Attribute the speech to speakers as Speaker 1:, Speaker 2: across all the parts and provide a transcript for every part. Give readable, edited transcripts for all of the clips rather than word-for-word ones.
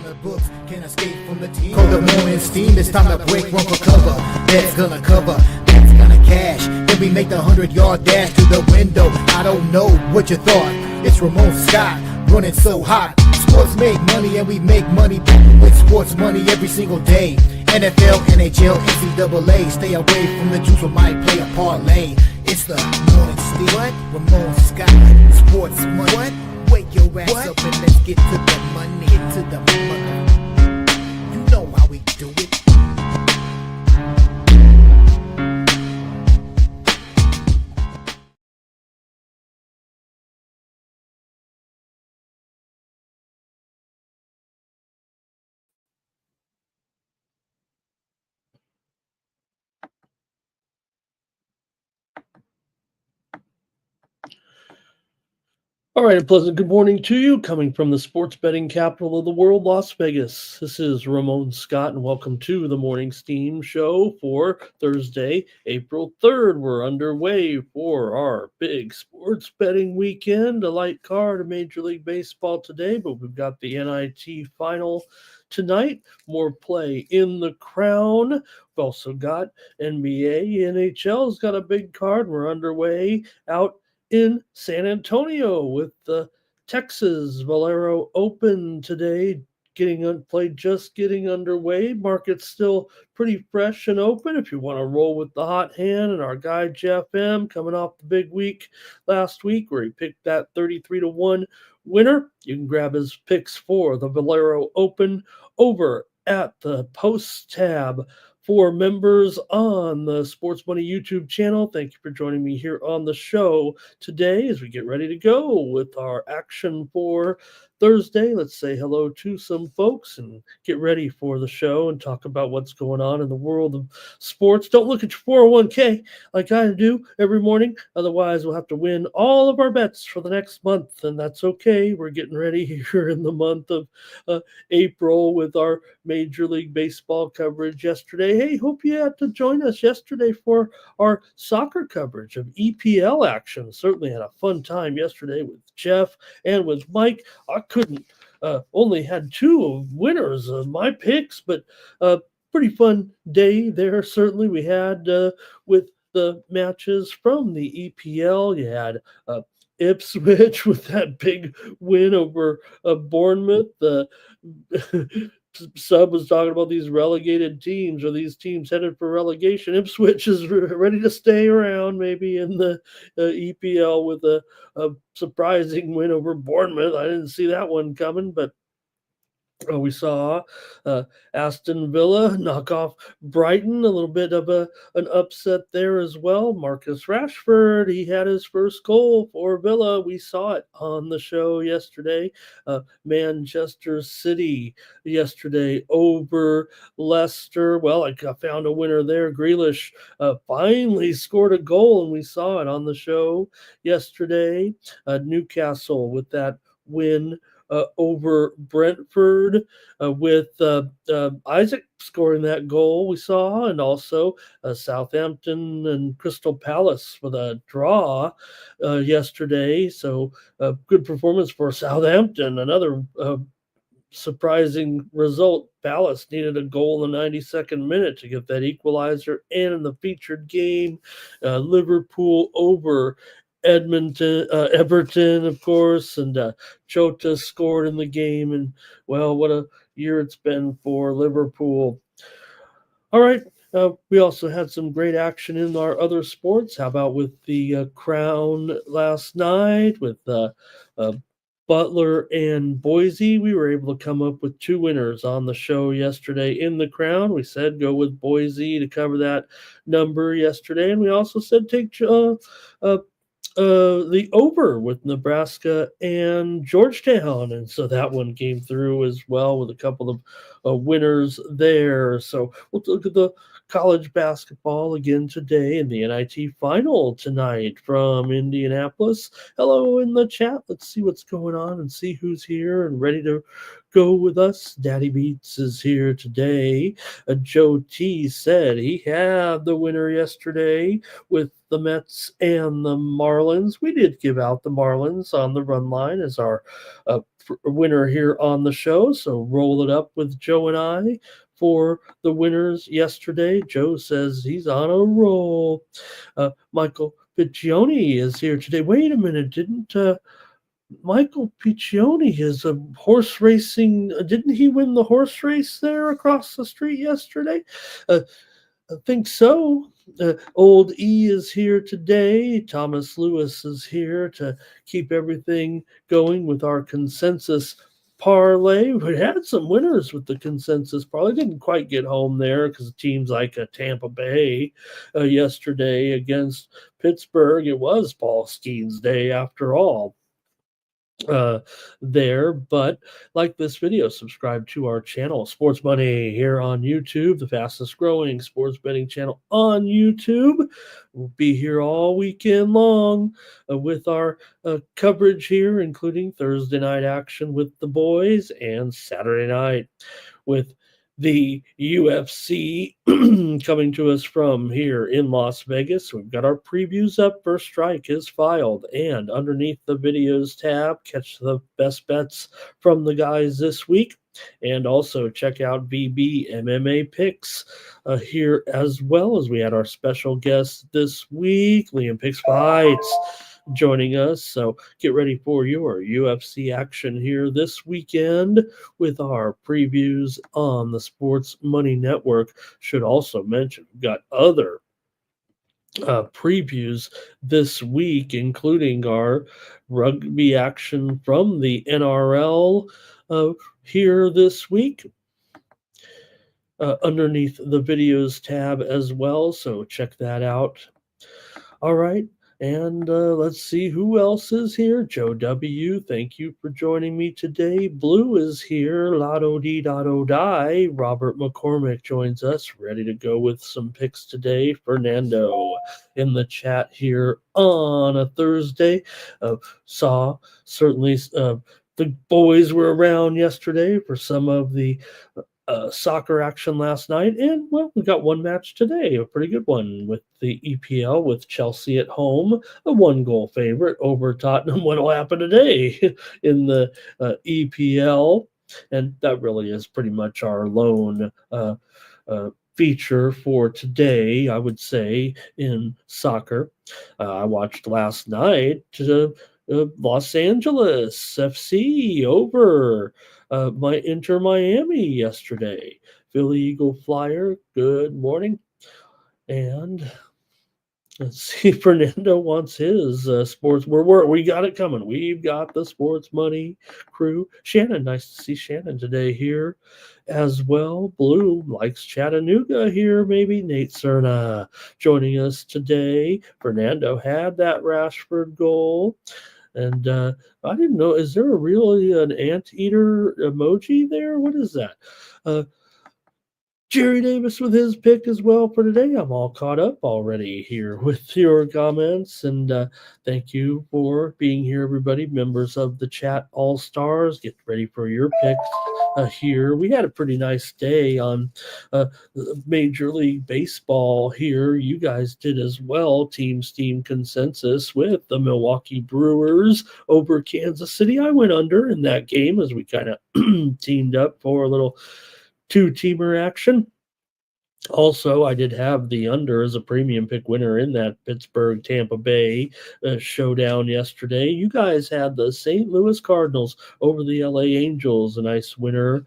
Speaker 1: the books, can't escape from the team. Cold the morning steam, it's time to break one for cover. That's gonna cover, that's gonna cash. Then we make the 100-yard dash to the window. I don't know what you thought. It's Ramon Scott, running so hot. Sports make money and we make money with sports money every single day. NFL, NHL, NCAA. Stay away from the juice or might play a parlay. It's the morning steam. What? Ramon Scott, sports money. What? Wake your ass up and let's get to the money. Get to the money. You know how we do it.
Speaker 2: All right, a pleasant good morning to you, coming from the sports betting capital of the world, Las Vegas. This is Ramon Scott, and welcome to the Morning Steam Show for Thursday, April 3rd. We're underway for our big sports betting weekend. A light card of Major League Baseball today, but we've got the NIT final tonight. More play in the Crown. We've also got NBA, NHL's got a big card. We're underway out in San Antonio with the Texas Valero Open today getting underway. Market's still pretty fresh and open. If you want to roll with the hot hand, and our guy Jeff M coming off the big week last week where he picked that 33-1 winner, you can grab his picks for the Valero Open over at the post tab for members on the Sports Money YouTube channel. Thank you for joining me here on the show today as we get ready to go with our action for Thursday. Let's say hello to some folks and get ready for the show and talk about what's going on in the world of sports. Don't look at your 401k like I do every morning. Otherwise, we'll have to win all of our bets for the next month, and that's okay. We're getting ready here in the month of April with our Major League Baseball coverage yesterday. Hey, hope you had to join us yesterday for our soccer coverage of EPL action. Certainly had a fun time yesterday with Jeff and with Mike. I couldn't only had two winners of my picks, but pretty fun day there. Certainly we had with the matches from the EPL. You had Ipswich with that big win over Bournemouth. Sub was talking about these relegated teams or these teams headed for relegation. Ipswich is ready to stay around, maybe in the EPL with a surprising win over Bournemouth. I didn't see that one coming, but we saw Aston Villa knock off Brighton, a little bit of an upset there as well. Marcus Rashford, he had his first goal for Villa. We saw it on the show yesterday. Manchester City yesterday over Leicester. Well, I found a winner there. Grealish finally scored a goal, and we saw it on the show yesterday. Newcastle with that win over Brentford with Isaac scoring that goal we saw, and also Southampton and Crystal Palace with a draw yesterday. So good performance for Southampton. Another surprising result. Palace needed a goal in the 92nd minute to get that equalizer. And in the featured game, Liverpool over Everton, of course, and Jota scored in the game. And, well, what a year it's been for Liverpool. All right. We also had some great action in our other sports. How about with the Crown last night with Butler and Boise? We were able to come up with two winners on the show yesterday in the Crown. We said go with Boise to cover that number yesterday. And we also said take the over with Nebraska and Georgetown, and so that one came through as well with a couple of winners there. So we'll look at the college basketball again today and the NIT final tonight from Indianapolis. Hello in the chat. Let's see what's going on and see who's here and ready to go with us. Daddy Beats is here today. Joe T said he had the winner yesterday with the Mets and the Marlins. We did give out the Marlins on the run line as our winner here on the show. So roll it up with Joe and I for the winners yesterday. Joe says he's on a roll. Michael Piccioni is here today. Wait a minute, didn't Michael Piccioni is a horse racing? Didn't he win the horse race there across the street yesterday? I think so. Old E is here today. Thomas Lewis is here to keep everything going with our consensus parlay. We had some winners with the consensus parlay. Didn't quite get home there because teams like Tampa Bay yesterday against Pittsburgh. It was Paul Skeen's day after all there. But like this video, subscribe to our channel, Sports Money, here on YouTube, the fastest growing sports betting channel on YouTube. We'll be here all weekend long with our coverage here, including Thursday night action with the boys and Saturday night with the UFC coming to us from here in Las Vegas. We've got our previews up. First strike is filed. And underneath the videos tab, catch the best bets from the guys this week. And also check out VB MMA picks here as well, as we had our special guest this week, Liam Picks Fights, joining us. So get ready for your UFC action here this weekend with our previews on the Sports Money Network. Should also mention we've got other previews this week, including our rugby action from the NRL here this week. Underneath the videos tab as well, so check that out. All right. And let's see who else is here. Joe W., thank you for joining me today. Blue is here. Lotto Dee Dotto Die. Robert McCormick joins us, ready to go with some picks today. Fernando in the chat here on a Thursday. Saw certainly the boys were around yesterday for some of the soccer action last night, and well, we got one match today, a pretty good one with the EPL with Chelsea at home, a 1-goal favorite over Tottenham. What'll happen today in the EPL? And that really is pretty much our lone feature for today, I would say, in soccer. I watched last night Los Angeles FC over my Inter Miami yesterday. Philly Eagle Flyer, good morning. And let's see, Fernando wants his sports. We got it coming. We've got the Sports Money crew. Shannon, nice to see Shannon today here as well. Blue likes Chattanooga here, maybe. Nate Cerna joining us today. Fernando had that Rashford goal. And I didn't know, is there really an anteater emoji there? What is that? Jerry Davis with his pick as well for today. I'm all caught up already here with your comments. And thank you for being here, everybody. Members of the chat all-stars, get ready for your picks here. We had a pretty nice day on Major League Baseball here. You guys did as well. Team Steam consensus with the Milwaukee Brewers over Kansas City. I went under in that game as we kind of teamed up for a little two-teamer action. Also, I did have the under as a premium pick winner in that Pittsburgh-Tampa Bay showdown yesterday. You guys had the St. Louis Cardinals over the LA Angels, a nice winner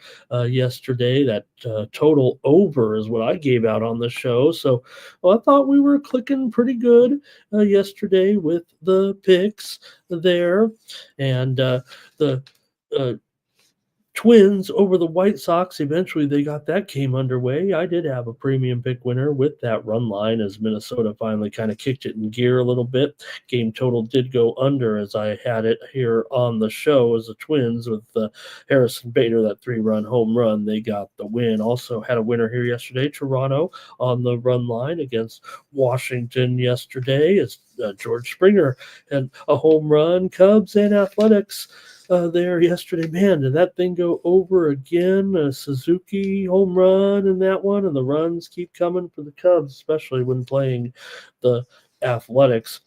Speaker 2: yesterday. That total over is what I gave out on the show. So I thought we were clicking pretty good yesterday with the picks there. And the Twins over the White Sox. Eventually, they got that game underway. I did have a premium pick winner with that run line as Minnesota finally kind of kicked it in gear a little bit. Game total did go under as I had it here on the show as the Twins with Harrison Bader, that 3-run home run. They got the win. Also had a winner here yesterday, Toronto on the run line against Washington yesterday. As George Springer had a home run. Cubs and Athletics there yesterday. Man, did that thing go over again? A Suzuki home run in that one, and the runs keep coming for the Cubs, especially when playing the Athletics.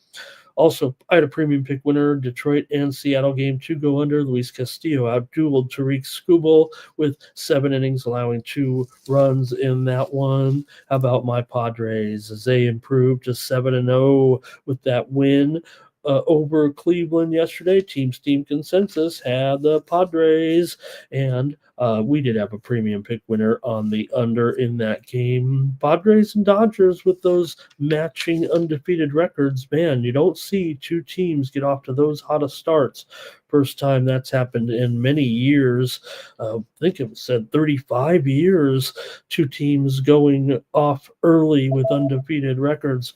Speaker 2: Also, I had a premium pick winner, Detroit and Seattle game 2 go under. Luis Castillo outdueled Tariq Skubal with 7 innings, allowing 2 runs in that one. How about my Padres as they improved to 7-0 with that win over Cleveland yesterday? Team Steam Consensus had the Padres, and we did have a premium pick winner on the under in that game. Padres and Dodgers with those matching undefeated records. Man, you don't see 2 teams get off to those hot of starts. First time that's happened in many years. I think it said 35 years, 2 teams going off early with undefeated records.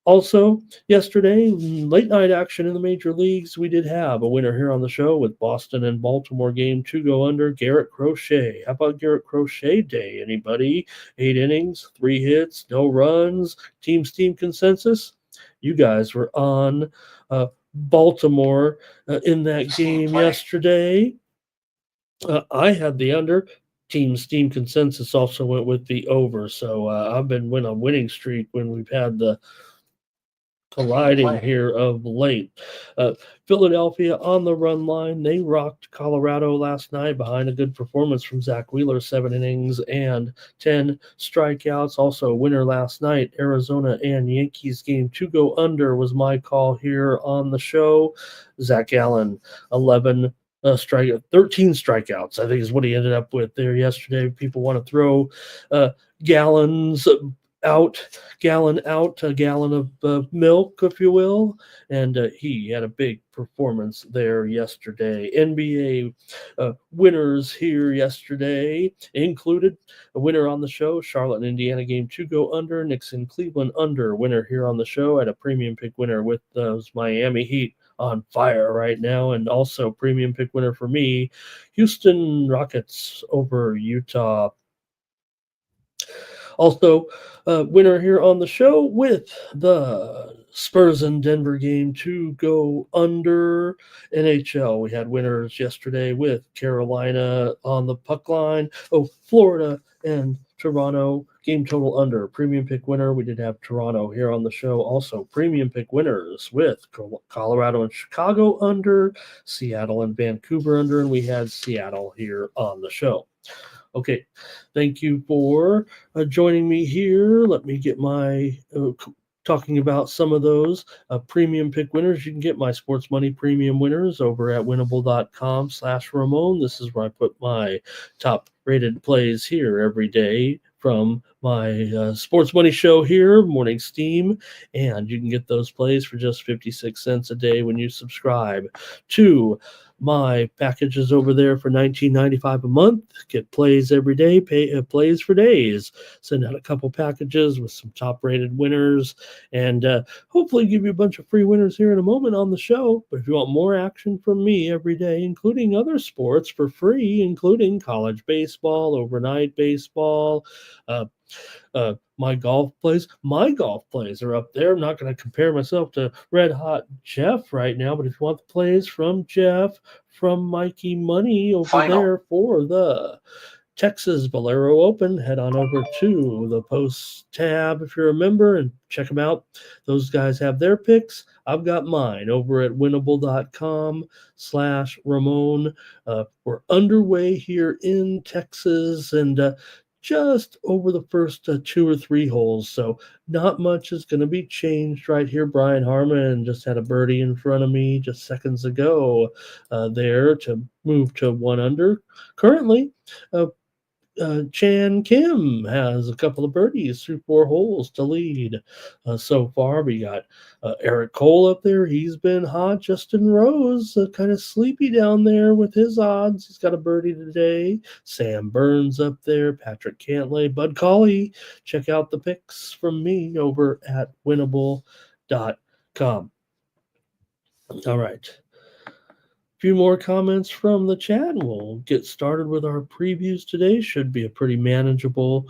Speaker 2: Also, yesterday, late night action in the major leagues, we did have a winner here on the show with Boston and Baltimore game 2 go under. Garrett Crochet. How about Garrett Crochet Day? Anybody? 8 innings, 3 hits, no runs. Team Steam Consensus. You guys were on Baltimore in that game yesterday. I had the under. Team Steam Consensus also went with the over. So I've been on a winning streak when we've had the colliding here of late. Philadelphia on the run line. They rocked Colorado last night behind a good performance from Zach Wheeler, 7 innings and 10 strikeouts. Also a winner last night, Arizona and Yankees game 2 go under was my call here on the show. Zach Gallen, 13 strikeouts, I think is what he ended up with there yesterday. People want to throw Gallen out, a gallon of milk, if you will. And he had a big performance there yesterday. NBA winners here yesterday included a winner on the show, Charlotte and Indiana game 2 go under. Knicks and Cleveland under. Winner here on the show. Had a premium pick winner with those Miami Heat on fire right now. And also premium pick winner for me, Houston Rockets over Utah. Also, winner here on the show with the Spurs and Denver game 2 go under. NHL, we had winners yesterday with Carolina on the puck line. Florida and Toronto game total under. Premium pick winner, we did have Toronto here on the show. Also, premium pick winners with Colorado and Chicago under, Seattle and Vancouver under, and we had Seattle here on the show. Okay, thank you for joining me here. Let me get my talking about some of those premium pick winners. You can get my sports money premium winners over at winnable.com/Ramon. This is where I put my top rated plays here every day from my sports money show here, Morning Steam, and you can get those plays for just 56 cents a day when you subscribe to my packages over there for $19.95 a month. Get plays every day, plays for days. Send out a couple packages with some top-rated winners, and hopefully give you a bunch of free winners here in a moment on the show. But if you want more action from me every day, including other sports for free, including college baseball, overnight baseball, my golf plays are up there. I'm not going to compare myself to Red Hot Jeff right now, but if you want the plays from Jeff, from Mikey Money over there for the Texas Valero Open, head on over to the post tab if you're a member and check them out. Those guys have their picks. I've got mine over at winnable.com/Ramon. We're underway here in Texas, and just over the first 2 or 3 holes. So not much is going to be changed right here. Brian Harmon just had a birdie in front of me just seconds ago there to move to 1 under. Currently, Chan Kim has a couple of birdies through 4 holes to lead. So far, we got Eric Cole up there. He's been hot. Justin Rose, kind of sleepy down there with his odds. He's got a birdie today. Sam Burns up there. Patrick Cantlay. Bud Cauley. Check out the picks from me over at winnable.com. All right. Few more comments from the chat and we'll get started with our previews today. Should be a pretty manageable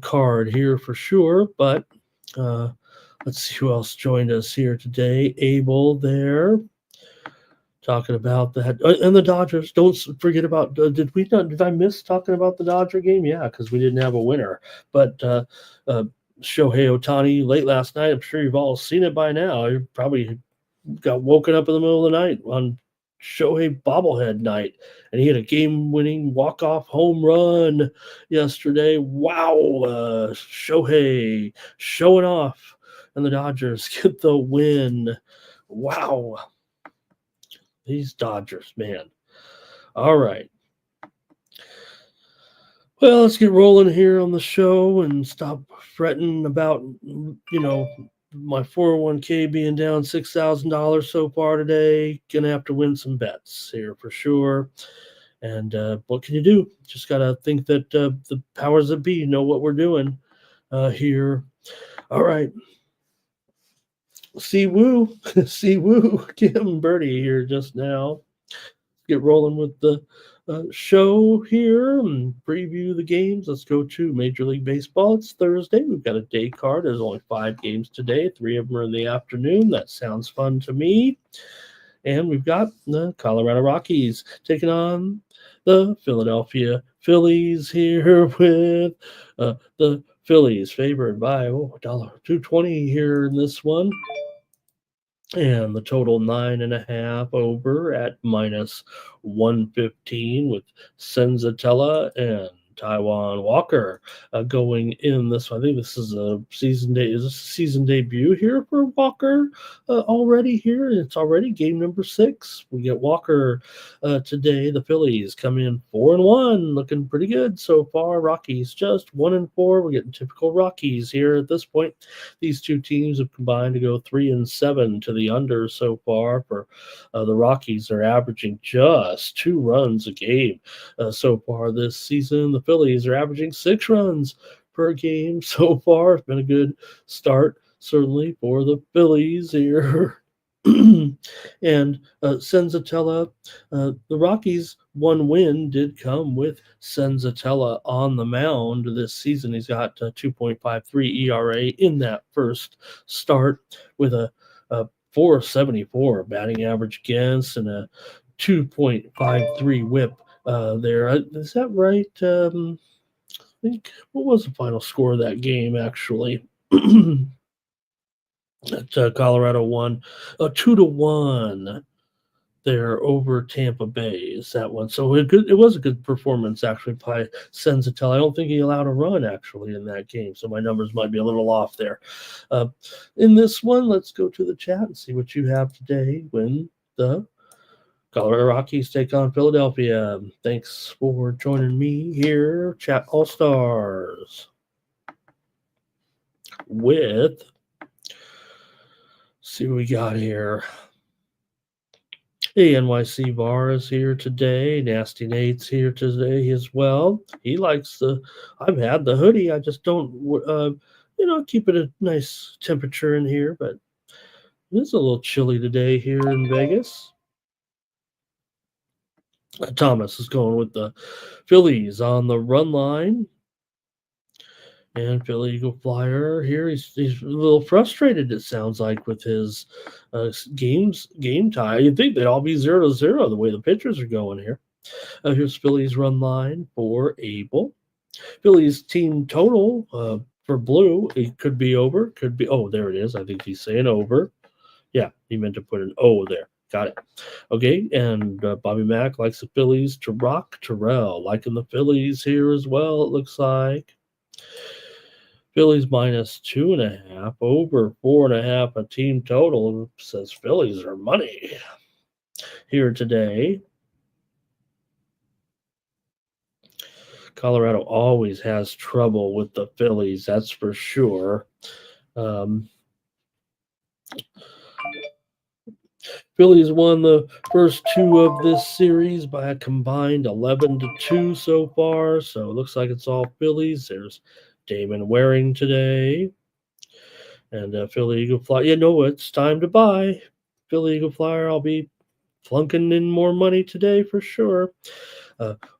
Speaker 2: card here for sure, but Let's see who else joined us here today. Abel there. Talking about that, and the Dodgers. Don't forget about. Did I miss talking about the Dodger game? Yeah, because we didn't have a winner. But Shohei Ohtani late last night. I'm sure you've all seen it by now. You probably got woken up in the middle of the night on Shohei bobblehead night, and he had a game-winning walk-off home run yesterday. Wow, Shohei showing off, and the Dodgers get the win. Wow. These Dodgers, man. All right. Well, let's get rolling here on the show and stop fretting about, my 401k being down $6,000 so far today. Gonna have to win some bets here for sure. And what can you do? Just gotta think that the powers that be know what we're doing here. All right. See woo, see woo, Kim Birdie here just now. Get rolling with the show here and preview the games. Let's go to Major League Baseball. It's Thursday. We've got a day card. There's only 5 games today. 3 of them are in the afternoon. That sounds fun to me. And we've got the Colorado Rockies taking on the Philadelphia Phillies here with the Phillies favored by $1.220 here in this one. And the total 9.5 over at minus 115 with Senzatella and Taiwan Walker going in this one. I think this is a season debut here for Walker already here. It's already game number 6. We get Walker today. The Phillies come in 4-1, looking pretty good so far. Rockies just 1-4. We're getting typical Rockies here at this point. These two teams have combined to go 3-7 to the under so far. For the Rockies, they're averaging just 2 runs a game so far this season. The Phillies are averaging 6 runs per game so far. It's been a good start, certainly, for the Phillies here. And Senzatella, the Rockies' one win did come with Senzatella on the mound this season. He's got 2.53 ERA in that first start with a 4.74 batting average against and a 2.53 whip there. Is that right? I think, what was the final score of that game, actually? Colorado won 2-1 there over Tampa Bay. Is that one? So it was a good performance actually by Senzatella. I don't think he allowed a run actually in that game, so my numbers might be a little off there. In this one, let's go to the chat and see what you have today when the Colorado Rockies take on Philadelphia. Thanks for joining me here, Chat All Stars, with. See what we got here. Hey, NYC Bar is here today. Nasty Nate's here today as well. He likes I've had the hoodie. I just don't, keep it a nice temperature in here, but it's a little chilly today here in Vegas. Thomas is going with the Phillies on the run line. And Philly Eagle Flyer here, he's a little frustrated, it sounds like, with his game tie. You'd think they'd all be 0-0 the way the pitchers are going here. Here's Philly's run line for Abel. Philly's team total for blue, it could be over, could be, there it is. I think he's saying over. Yeah, he meant to put an O there. Got it. Okay, and Bobby Mack likes the Phillies to rock. Terrell liking the Phillies here as well, it looks like. Phillies minus 2.5 over 4.5 a team total. Says Phillies are money here today. Colorado always has trouble with the Phillies, that's for sure. Phillies won the first 2 of this series by a combined 11-2 so far. So it looks like it's all Phillies. There's Damon Waring today. And Philly Eagle Flyer. It's time to buy. Philly Eagle Flyer, I'll be flunking in more money today for sure.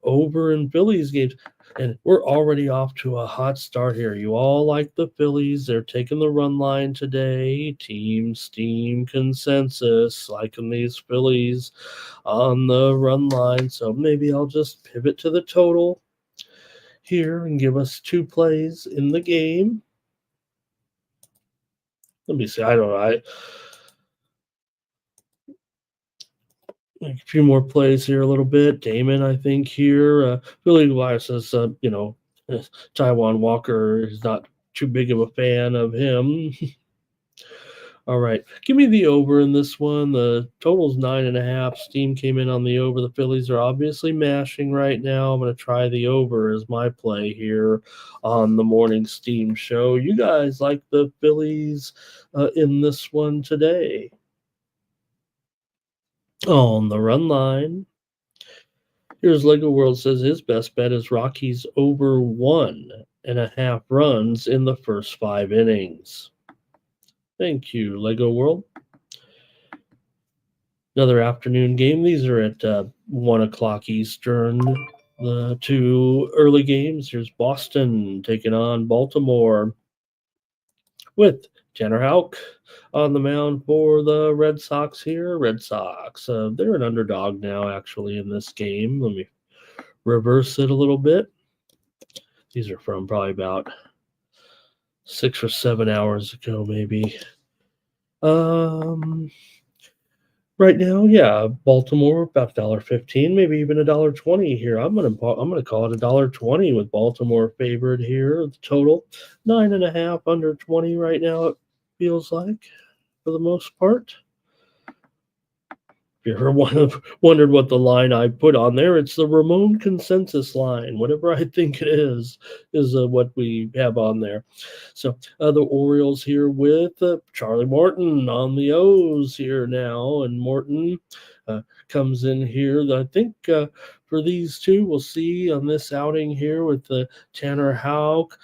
Speaker 2: over in Phillies games. And we're already off to a hot start here. You all like the Phillies. They're taking the run line today. Team Steam consensus liking these Phillies on the run line. So maybe I'll just pivot to the total here and give us 2 plays in the game. Let me see. I don't know. A few more plays here a little bit. Damon, I think, here. Billy Wire says, Taiwan Walker is not too big of a fan of him. All right. Give me the over in this one. The total's 9.5. Steam came in on the over. The Phillies are obviously mashing right now. I'm going to try the over as my play here on the morning Steam show. You guys like the Phillies in this one today? On the run line. Here's Lego World says his best bet is Rockies over 1.5 runs in the first 5 innings. Thank you, Lego World. Another afternoon game. These are at 1 o'clock Eastern. The 2 early games. Here's Boston taking on Baltimore with Tanner Houck on the mound for the Red Sox here. Red Sox, they're an underdog now, actually, in this game. Let me reverse it a little bit. These are from probably about 6 or 7 hours ago, maybe. Right now, yeah, Baltimore about $1.15, maybe even $1.20 here. I'm gonna call it $1.20 with Baltimore favored here. The total 9.5 under 20 right now. It feels like for the most part. If you ever wondered what the line I put on there, it's the Ramon consensus line. Whatever I think it is what we have on there. So the Orioles here with Charlie Morton on the O's here now. And Morton comes in here. I think for these two, we'll see on this outing here with Tanner Houck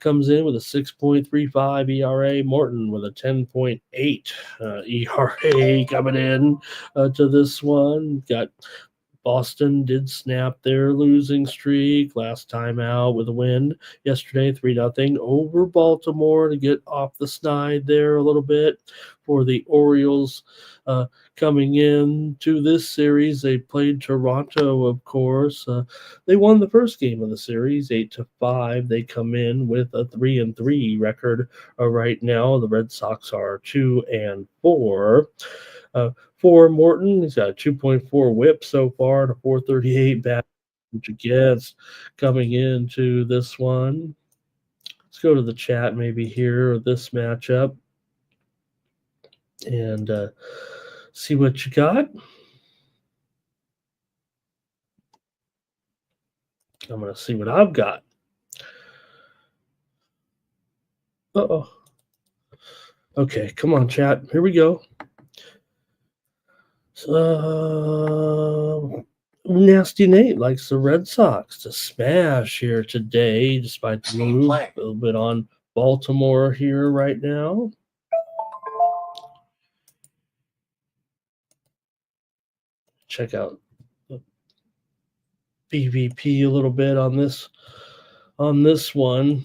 Speaker 2: comes in with a 6.35 ERA. Morton with a 10.8 ERA coming in to this one. Got Boston did snap their losing streak last time out with a win yesterday, 3-0 over Baltimore to get off the snide there a little bit for the Orioles. Coming in to this series, they played Toronto, of course. They won the first game of the series, 8-5. They come in with a 3-3 record right now. The Red Sox are 2-4. For Morton, he's got a 2.4 whip so far and a 438 bat against coming into this one. Let's go to the chat maybe here, this matchup, and see what you got. I'm going to see what I've got. Uh-oh. Okay, come on, chat. Here we go. Nasty Nate likes the Red Sox to smash here today, despite the move a little bit on Baltimore here right now. Check out the BVP a little bit on this one.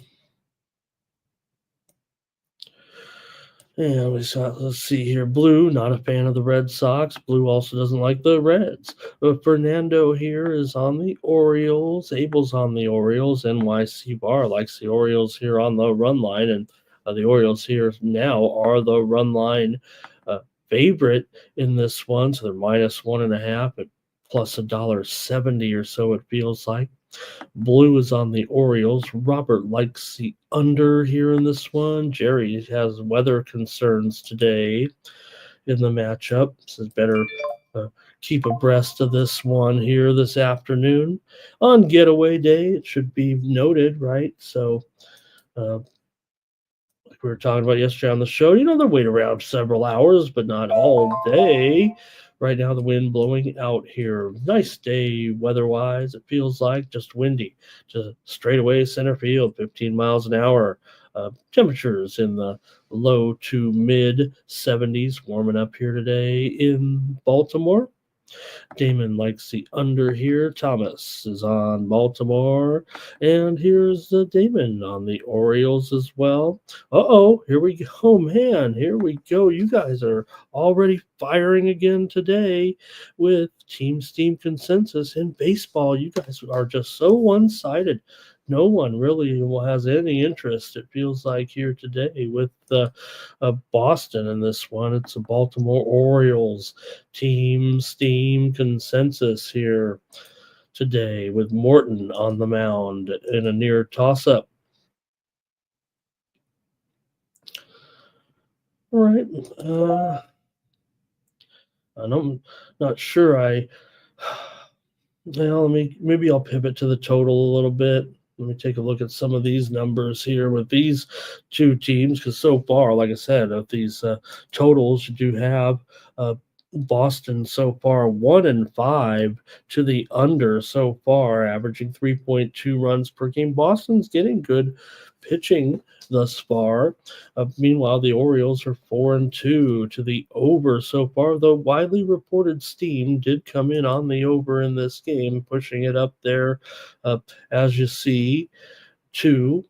Speaker 2: And let's see here. Blue, not a fan of the Red Sox. Blue also doesn't like the Reds. But Fernando here is on the Orioles. Abel's on the Orioles. NYC Bar likes the Orioles here on the run line. And the Orioles here now are the run line favorite in this one. So they're minus 1.5 at plus $1.70 or so, it feels like. Blue is on the Orioles. Robert likes the under here in this one. Jerry has weather concerns today in the matchup. So it's better keep abreast of this one here this afternoon. On getaway day, it should be noted, right? So like we were talking about yesterday on the show, they wait around several hours, but not all day. Right now, the wind blowing out here. Nice day weather-wise. It feels like just windy. Just straight away center field, 15 miles an hour. Temperatures in the low to mid 70s, warming up here today in Baltimore. Damon likes the under here. Thomas is on Baltimore. And here's Damon on the Orioles as well. Uh-oh, here we go, man. Here we go. You guys are already firing again today with Team Steam consensus in baseball. You guys are just so one-sided. No one really has any interest, it feels like, here today with Boston in this one. It's a Baltimore Orioles Team Steam consensus here today with Morton on the mound in a near toss-up. All right. I'm not sure. Maybe I'll pivot to the total a little bit. Let me take a look at some of these numbers here with these two teams, because so far, like I said, of these totals, you do have Boston so far 1-5 to the under so far, averaging 3.2 runs per game. Boston's getting good pitching thus far. Meanwhile, the Orioles are 4-2 to the over so far, though widely reported steam did come in on the over in this game, pushing it up there, as you see, to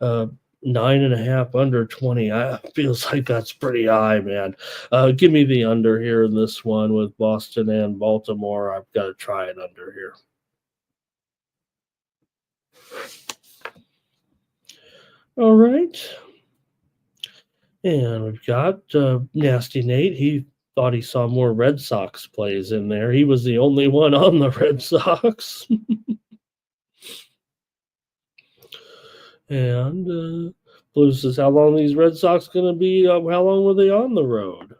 Speaker 2: 9.5 under 20. Feels like that's pretty high, man. Give me the under here in this one with Boston and Baltimore. I've got to try it under here. All right. And we've got Nasty Nate. He thought he saw more Red Sox plays in there. He was the only one on the Red Sox. And Blue says, how long are these Red Sox going to be? How long were they on the road?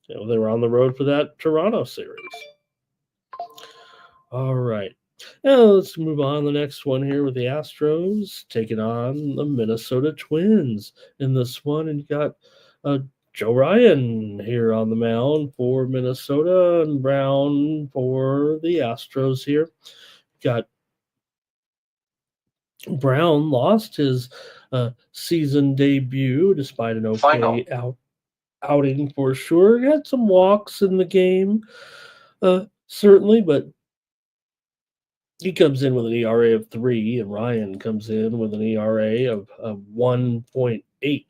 Speaker 2: They were on the road for that Toronto series. All right. Now let's move on to the next one here with the Astros taking on the Minnesota Twins in this one. And you got Joe Ryan here on the mound for Minnesota and Brown for the Astros here. Got Brown lost his season debut despite an okay outing for sure. He had some walks in the game, certainly, but he comes in with an ERA of 3, and Ryan comes in with an ERA of 1.8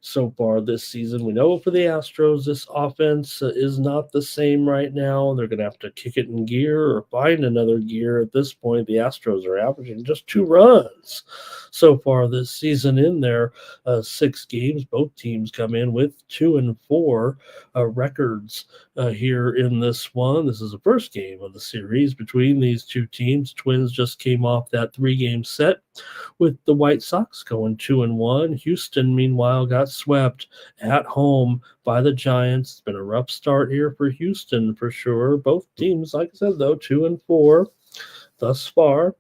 Speaker 2: so far this season. We know for the Astros, this offense is not the same right now. They're going to have to kick it in gear or find another gear at this point. The Astros are averaging just 2 runs so far this season in their 6 games. Both teams come in with 2-4 records here in this one. This is the first game of the series between these two teams. Twins just came off that 3-game set with the White Sox going 2-1. Houston, meanwhile, got swept at home by the Giants. It's been a rough start here for Houston for sure. Both teams, like I said, though, 2-4 thus far.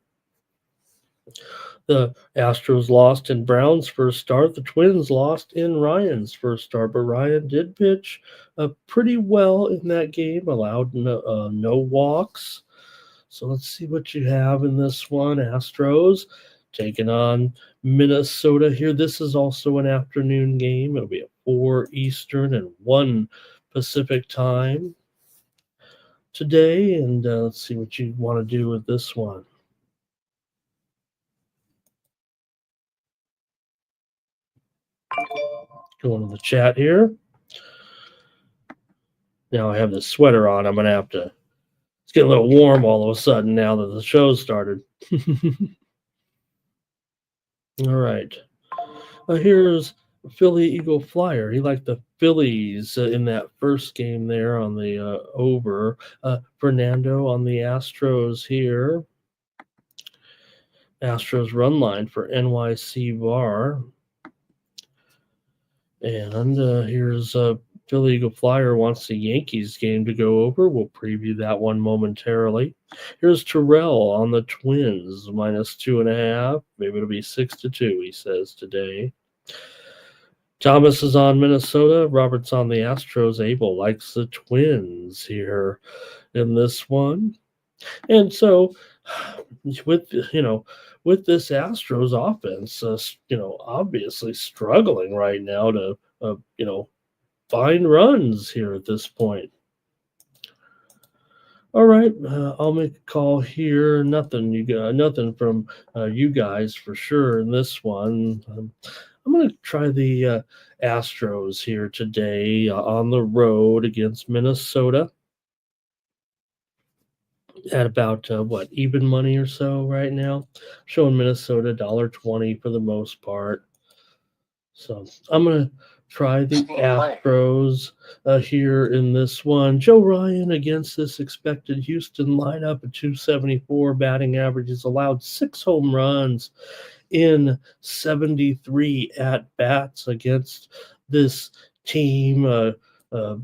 Speaker 2: The Astros lost in Brown's first start. The Twins lost in Ryan's first start, but Ryan did pitch pretty well in that game, allowed no walks. So let's see what you have in this one. Astros taking on Minnesota here. This is also an afternoon game. It'll be at 4 Eastern and 1 Pacific time today. And let's see what you want to do with this one. Going to the chat here. Now I have this sweater on. I'm going to have to. It's getting a little warm all of a sudden now that the show started. All right. Here's Philly Eagle Flyer. He liked the Phillies in that first game there on the over. Fernando on the Astros here. Astros run line for NYC Bar. And here's Philly Eagle Flyer wants the Yankees game to go over. We'll preview that one momentarily. Here's Terrell on the Twins, -2.5. Maybe it'll be 6-2, he says today. Thomas is on Minnesota. Robert's on the Astros. Abel likes the Twins here in this one. And so with this Astros offense, obviously struggling right now to, find runs here at this point. All right, I'll make a call here. Nothing, you got nothing from you guys for sure in this one. I'm going to try the Astros here today on the road against Minnesota at about what, even money or so right now. Showing Minnesota $1.20 for the most part. So I'm going to try the Astros here in this one. Joe Ryan against this expected Houston lineup at 274 batting average. Has allowed 6 home runs in 73 at bats against this team. Uh,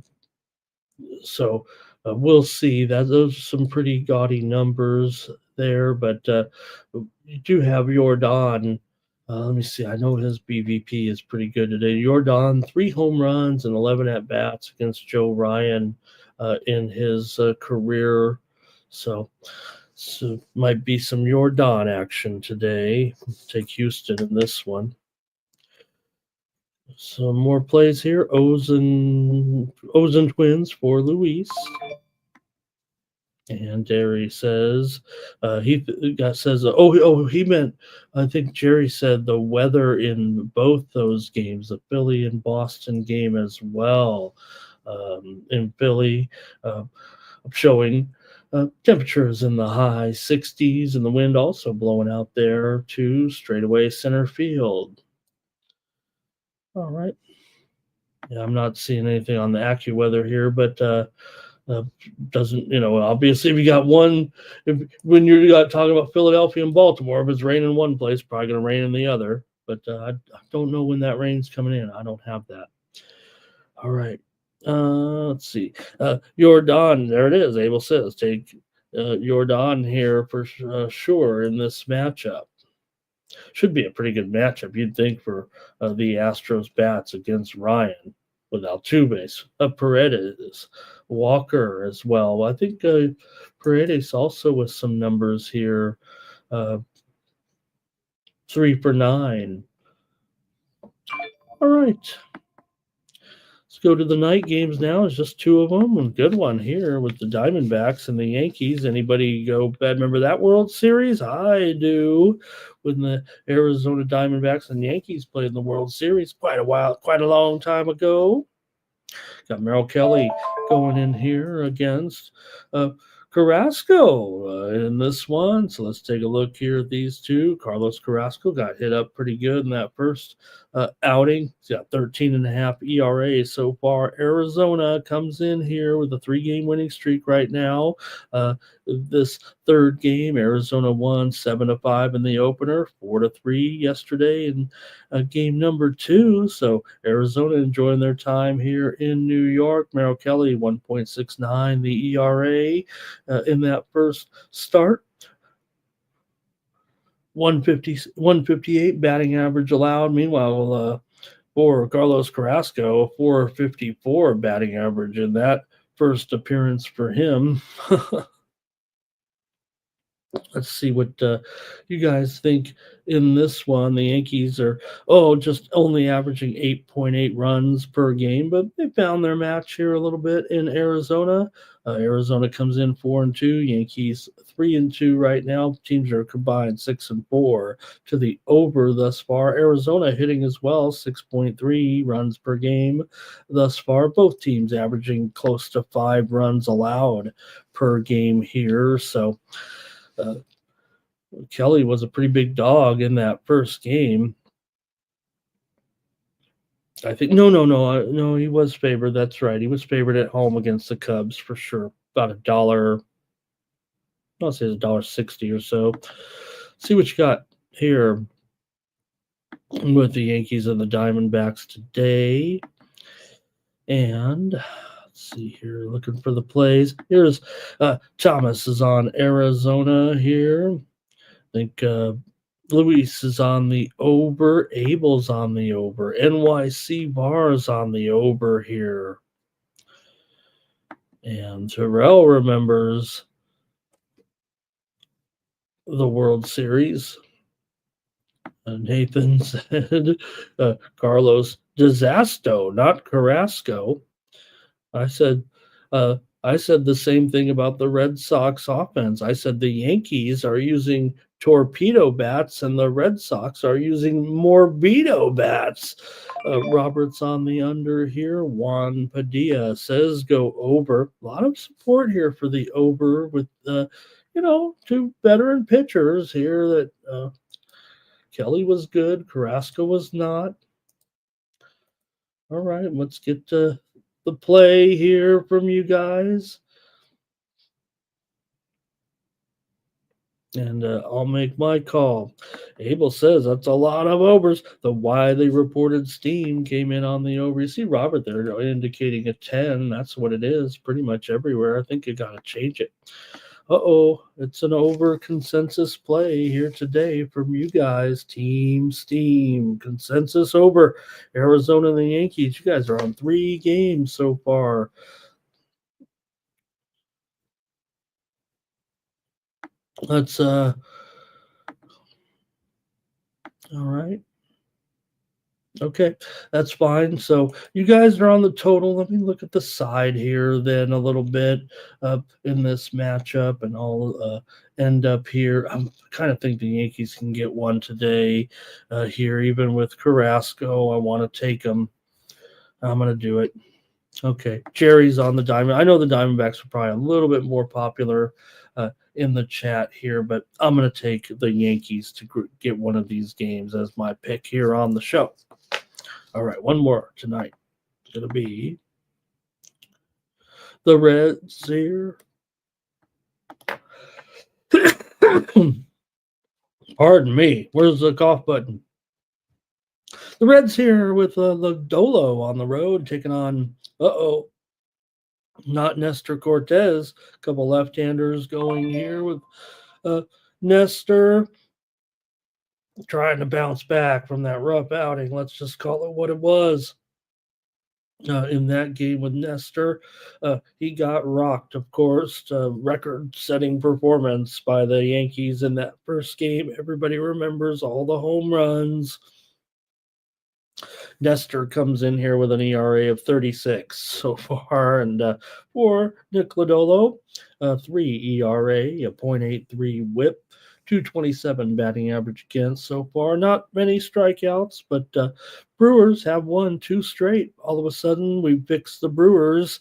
Speaker 2: so we'll see. That those are some pretty gaudy numbers there, but you do have Jordan. Let me see. I know his BVP is pretty good today. Jordan, 3 home runs and 11 at bats against Joe Ryan in his career. So might be some Jordan action today. Take Houston in this one. Some more plays here. O's and Twins for Luis. And Jerry says, he meant, I think Jerry said the weather in both those games, the Philly and Boston game as well. In Philly, showing temperatures in the high 60s and the wind also blowing out there to straightaway center field. All right. Yeah, I'm not seeing anything on the AccuWeather here, but doesn't, obviously if you got one, when you're talking about Philadelphia and Baltimore, if it's raining in one place, probably going to rain in the other. But I don't know when that rain's coming in. I don't have that. All right. Let's see. Jordan, there it is. Abel says take Jordan here for sure in this matchup. Should be a pretty good matchup, you'd think, for the Astros bats against Ryan with Altuve, Paredes, Walker as well. I think Paredes also with some numbers here, 3 for 9. All right. Let's go to the night games now. It's just 2 of them. A good one here with the Diamondbacks and the Yankees. Anybody go bad? Remember that World Series? I do. When the Arizona Diamondbacks and Yankees played in the World Series quite a long time ago. Got Merrill Kelly going in here against Carrasco in this one. So let's take a look here at these two. Carlos Carrasco got hit up pretty good in that first outing. He's got 13.5 ERA so far. Arizona comes in here with a 3-game winning streak right now. This third game, Arizona won 7-5 in the opener, 4-3 yesterday in game number 2. So Arizona enjoying their time here in New York. Merrill Kelly 1.69 the ERA in that first start. 158 batting average allowed. Meanwhile, for Carlos Carrasco, 454 batting average in that first appearance for him. Let's see what you guys think in this one. The Yankees are just only averaging 8.8 runs per game, but they found their match here a little bit in Arizona. Arizona comes in 4-2, Yankees 3-2 right now. Teams are combined 6-4 to the over thus far. Arizona hitting as well, 6.3 runs per game thus far. Both teams averaging close to 5 runs allowed per game here. So Kelly was a pretty big dog in that first game. I think no, he was favored. That's right. He was favored at home against the Cubs for sure. About $1. I'll say it's $1.60 or so. See what you got here with the Yankees and the Diamondbacks today. And let's see here, looking for the plays. Here's Thomas is on Arizona here. I think Luis is on the over. Abel's on the over. NYC Bar's on the over here. And Terrell remembers the World Series. Nathan said Carlos Disasto, not Carrasco. I said I said the same thing about the Red Sox offense. I said the Yankees are using torpedo bats and the Red Sox are using Morbido bats. Robert's on the under here. Juan Padilla says go over. A lot of support here for the over with, two veteran pitchers here that Kelly was good. Carrasco was not. All right, let's get to the play here from you guys. And I'll make my call. Abel says that's a lot of overs. The widely reported steam came in on the over. You see Robert there indicating a 10. That's what it is pretty much everywhere. I think you got to change it. Uh-oh, it's an over consensus play here today from you guys. Team Steam, consensus over. Arizona and the Yankees. You guys are on 3 games so far. Let's all right. Okay, that's fine. So you guys are on the total. Let me look at the side here then a little bit in this matchup, and I'll end up here. I kind of think the Yankees can get one today here, even with Carrasco. I want to take them. I'm going to do it. Okay, Jerry's on the Diamond. I know the Diamondbacks are probably a little bit more popular in the chat here, but I'm going to take the Yankees to get one of these games as my pick here on the show. All right, one more tonight. It's going to be the Reds here. Pardon me. Where's the cough button? The Reds here with Lodolo on the road taking on, not Nestor Cortez. A couple left-handers going here with Nestor trying to bounce back from that rough outing. Let's just call it what it was. In that game with Nestor, he got rocked, of course. Record-setting performance by the Yankees in that first game. Everybody remembers all the home runs. Nestor comes in here with an ERA of 36 so far, and for Nick Lodolo, 3 ERA, a .83 WHIP, 227 batting average against so far. Not many strikeouts, but Brewers have won 2 straight. All of a sudden, we fixed the Brewers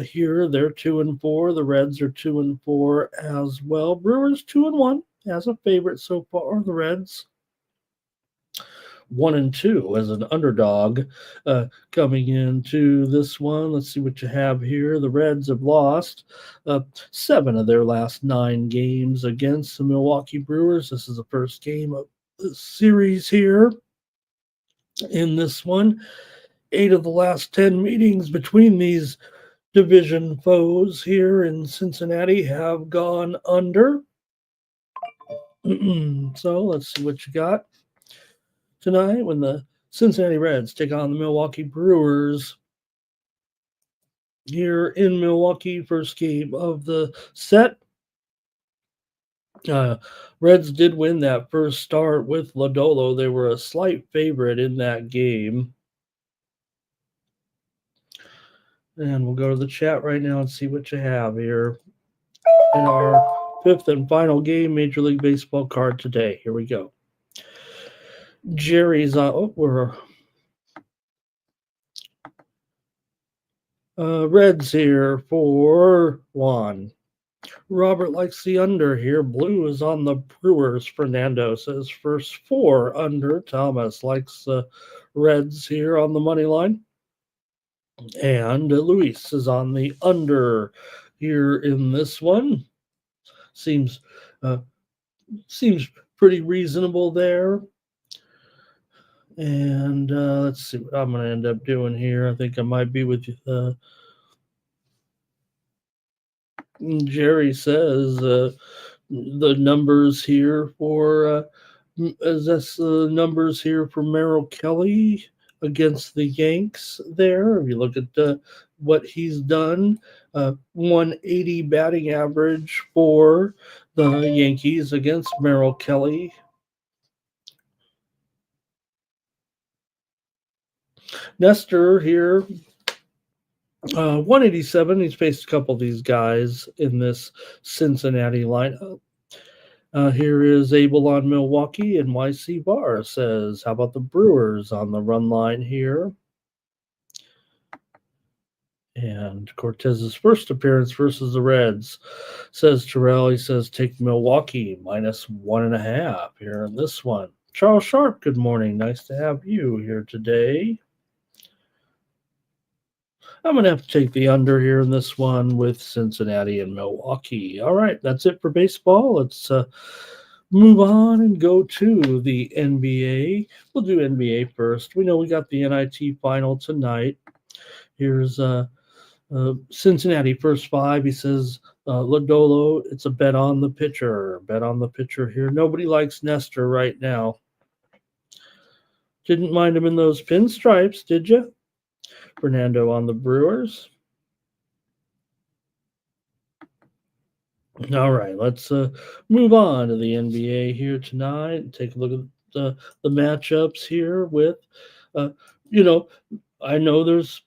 Speaker 2: here. They're 2-4. The Reds are 2-4 as well. Brewers 2-1 as a favorite so far. The Reds 1-2 as an underdog coming into this one. Let's see what you have here. The Reds have lost 7 of their last 9 games against the Milwaukee Brewers. This is the first game of the series here. In this one, 8 of the last 10 meetings between these division foes here in Cincinnati have gone under. So let's see what you got tonight when the Cincinnati Reds take on the Milwaukee Brewers here in Milwaukee. First game of the set. Reds did win that first start with Lodolo. They were a slight favorite in that game. And we'll go to the chat right now and see what you have here in our 5th and final game, Major League Baseball card today. Here we go. Jerry's we're Reds here for Juan. Robert likes the under here. Blue is on the Brewers. Fernando says first 4 under. Thomas likes the Reds here on the money line. And Luis is on the under here in this one. Seems pretty reasonable there. And let's see what I'm going to end up doing here. I think I might be with Jerry says the numbers here for is this the numbers here for Merrill Kelly against the Yanks there. If you look at what he's done, 180 batting average for the Yankees against Merrill Kelly. Nestor here 187. He's faced a couple of these guys in this Cincinnati lineup. Here is Abel on Milwaukee, and YC Bar says, how about the Brewers on the run line here? And Cortez's first appearance versus the Reds, says Terrell. He says, take Milwaukee -1.5 here in this one. Charles Sharp, good morning. Nice to have you here today. I'm going to have to take the under here in this one with Cincinnati and Milwaukee. All right, that's it for baseball. Let's move on and go to the NBA. We'll do NBA first. We know we got the NIT final tonight. Here's Cincinnati first five. He says, Lodolo, it's a bet on the pitcher. Bet on the pitcher here. Nobody likes Nestor right now. Didn't mind him in those pinstripes, did you? Fernando on the Brewers. All right, let's move on to the NBA here tonight and take a look at the matchups here with, I know there's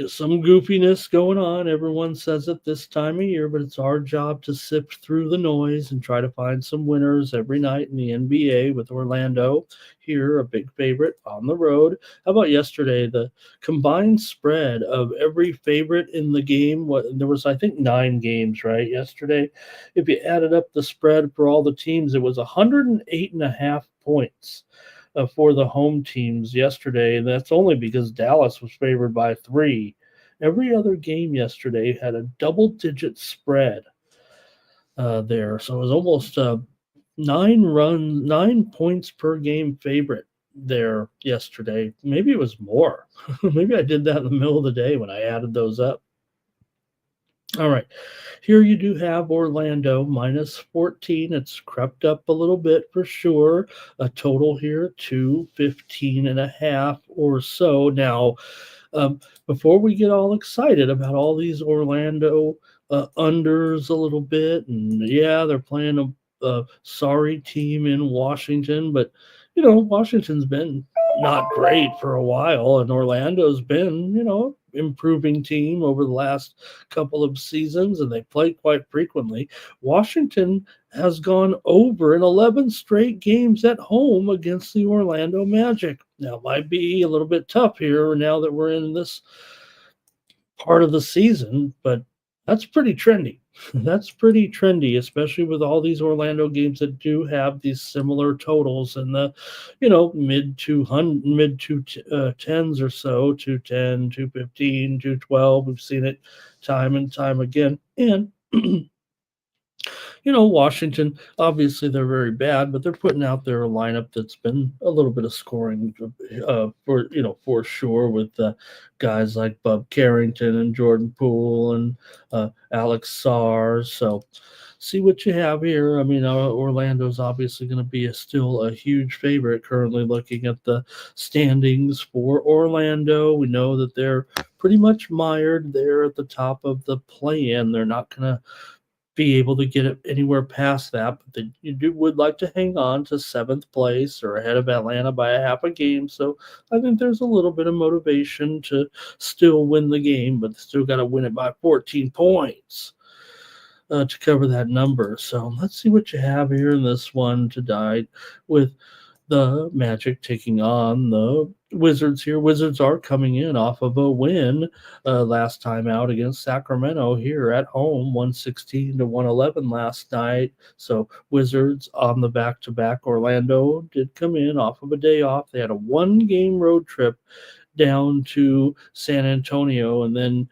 Speaker 2: some goofiness going on. Everyone says it this time of year, but it's our job to sift through the noise and try to find some winners every night in the NBA with Orlando here, a big favorite on the road. How about yesterday? The combined spread of every favorite in the game, there was, I think, 9 games, right, yesterday? If you added up the spread for all the teams, it was 108.5 points. For the home teams yesterday, and that's only because Dallas was favored by 3. Every other game yesterday had a double-digit spread there, so it was almost 9 points per game favorite there yesterday. Maybe it was more. Maybe I did that in the middle of the day when I added those up. All right, here you do have Orlando -14. It's crept up a little bit for sure. A total here 215.5 or so. Now, before we get all excited about all these Orlando unders a little bit, and yeah, they're playing a sorry team in Washington, but Washington's been not great for a while, and Orlando's been, improving team over the last couple of seasons, and they play quite frequently. Washington has gone over in 11 straight games at home against the Orlando Magic. Now, it might be a little bit tough here now that we're in this part of the season, but that's pretty trendy. That's pretty trendy, especially with all these Orlando games that do have these similar totals in the, mid 210s or so, 210, 215, 212. We've seen it time and time again. And Washington, obviously they're very bad, but they're putting out their lineup that's been a little bit of scoring for sure, with guys like Bub Carrington and Jordan Poole and Alex Sarr. So see what you have here. I mean, Orlando's obviously going to be still a huge favorite. Currently looking at the standings for Orlando, we know that they're pretty much mired there at the top of the play-in. They're not going to be able to get it anywhere past that, but would like to hang on to 7th place or ahead of Atlanta by a half a game. So I think there's a little bit of motivation to still win the game, but still got to win it by 14 points to cover that number. So let's see what you have here in this one tonight with the Magic taking on the Wizards here. Wizards are coming in off of a win last time out against Sacramento here at home, 116-111 last night. So Wizards on the back-to-back. Orlando did come in off of a day off. They had a 1-game road trip down to San Antonio, and then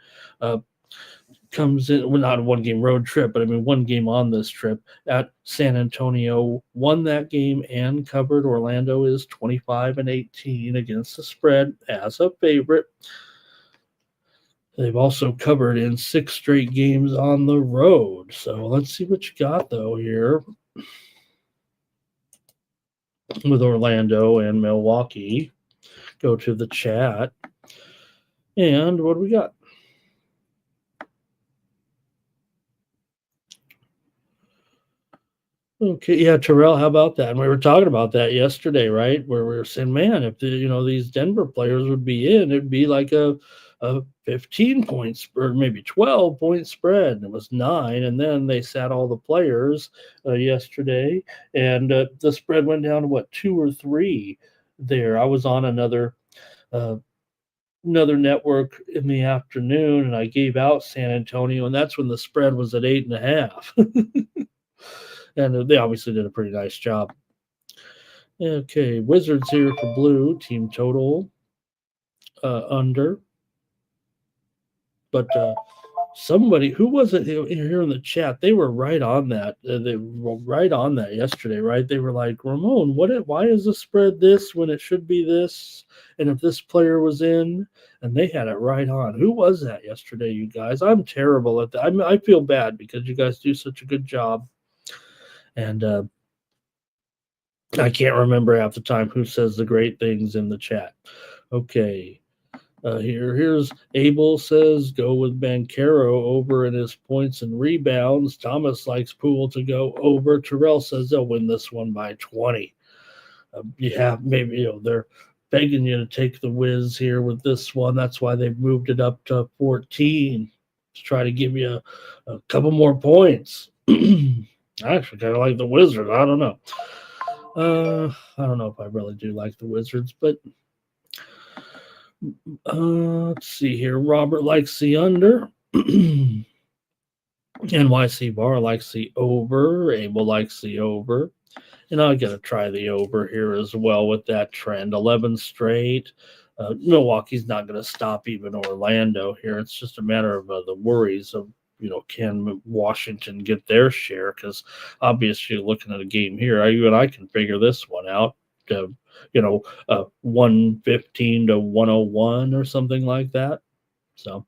Speaker 2: comes in, well, not a 1-game road trip, but I mean 1 game on this trip at San Antonio, won that game and covered. Orlando is 25-18 against the spread as a favorite. They've also covered in 6 straight games on the road. So let's see what you got though here with Orlando and Milwaukee. Go to the chat. And what do we got? Okay, yeah, Terrell, how about that? And we were talking about that yesterday, right? Where we were saying, man, if these Denver players would be in, it'd be like a a 15 points or maybe 12-point spread. And it was 9, and then they sat all the players yesterday, and the spread went down to what, 2 or 3 there. I was on uh, another network in the afternoon, and I gave out San Antonio, and that's when the spread was at 8.5. And they obviously did a pretty nice job. Okay, Wizards here for blue, team total under. But somebody, who was it here in the chat? They were right on that. They were right on that yesterday, right? They were like, Ramon, why is the spread this when it should be this? And if this player was in, and they had it right on. Who was that yesterday, you guys? I'm terrible at that. I feel bad because you guys do such a good job. And I can't remember half the time who says the great things in the chat. Okay. Here's Abel says go with Banchero over in his points and rebounds. Thomas likes Poole to go over. Terrell says they'll win this one by 20. Yeah, maybe they're begging you to take the Wiz here with this one. That's why they've moved it up to 14 to try to give you a couple more points. I actually kind of like the Wizards. I don't know. I don't know if I really do like the Wizards, but let's see here. Robert likes the under. NYC Bar likes the over. Abel likes the over. And I got to try the over here as well with that trend. 11 straight. Milwaukee's not going to stop even Orlando here. It's just a matter of the worries of, can Washington get their share? Because obviously, looking at a game here, you and I can figure this one out. 115 to 101 or something like that. So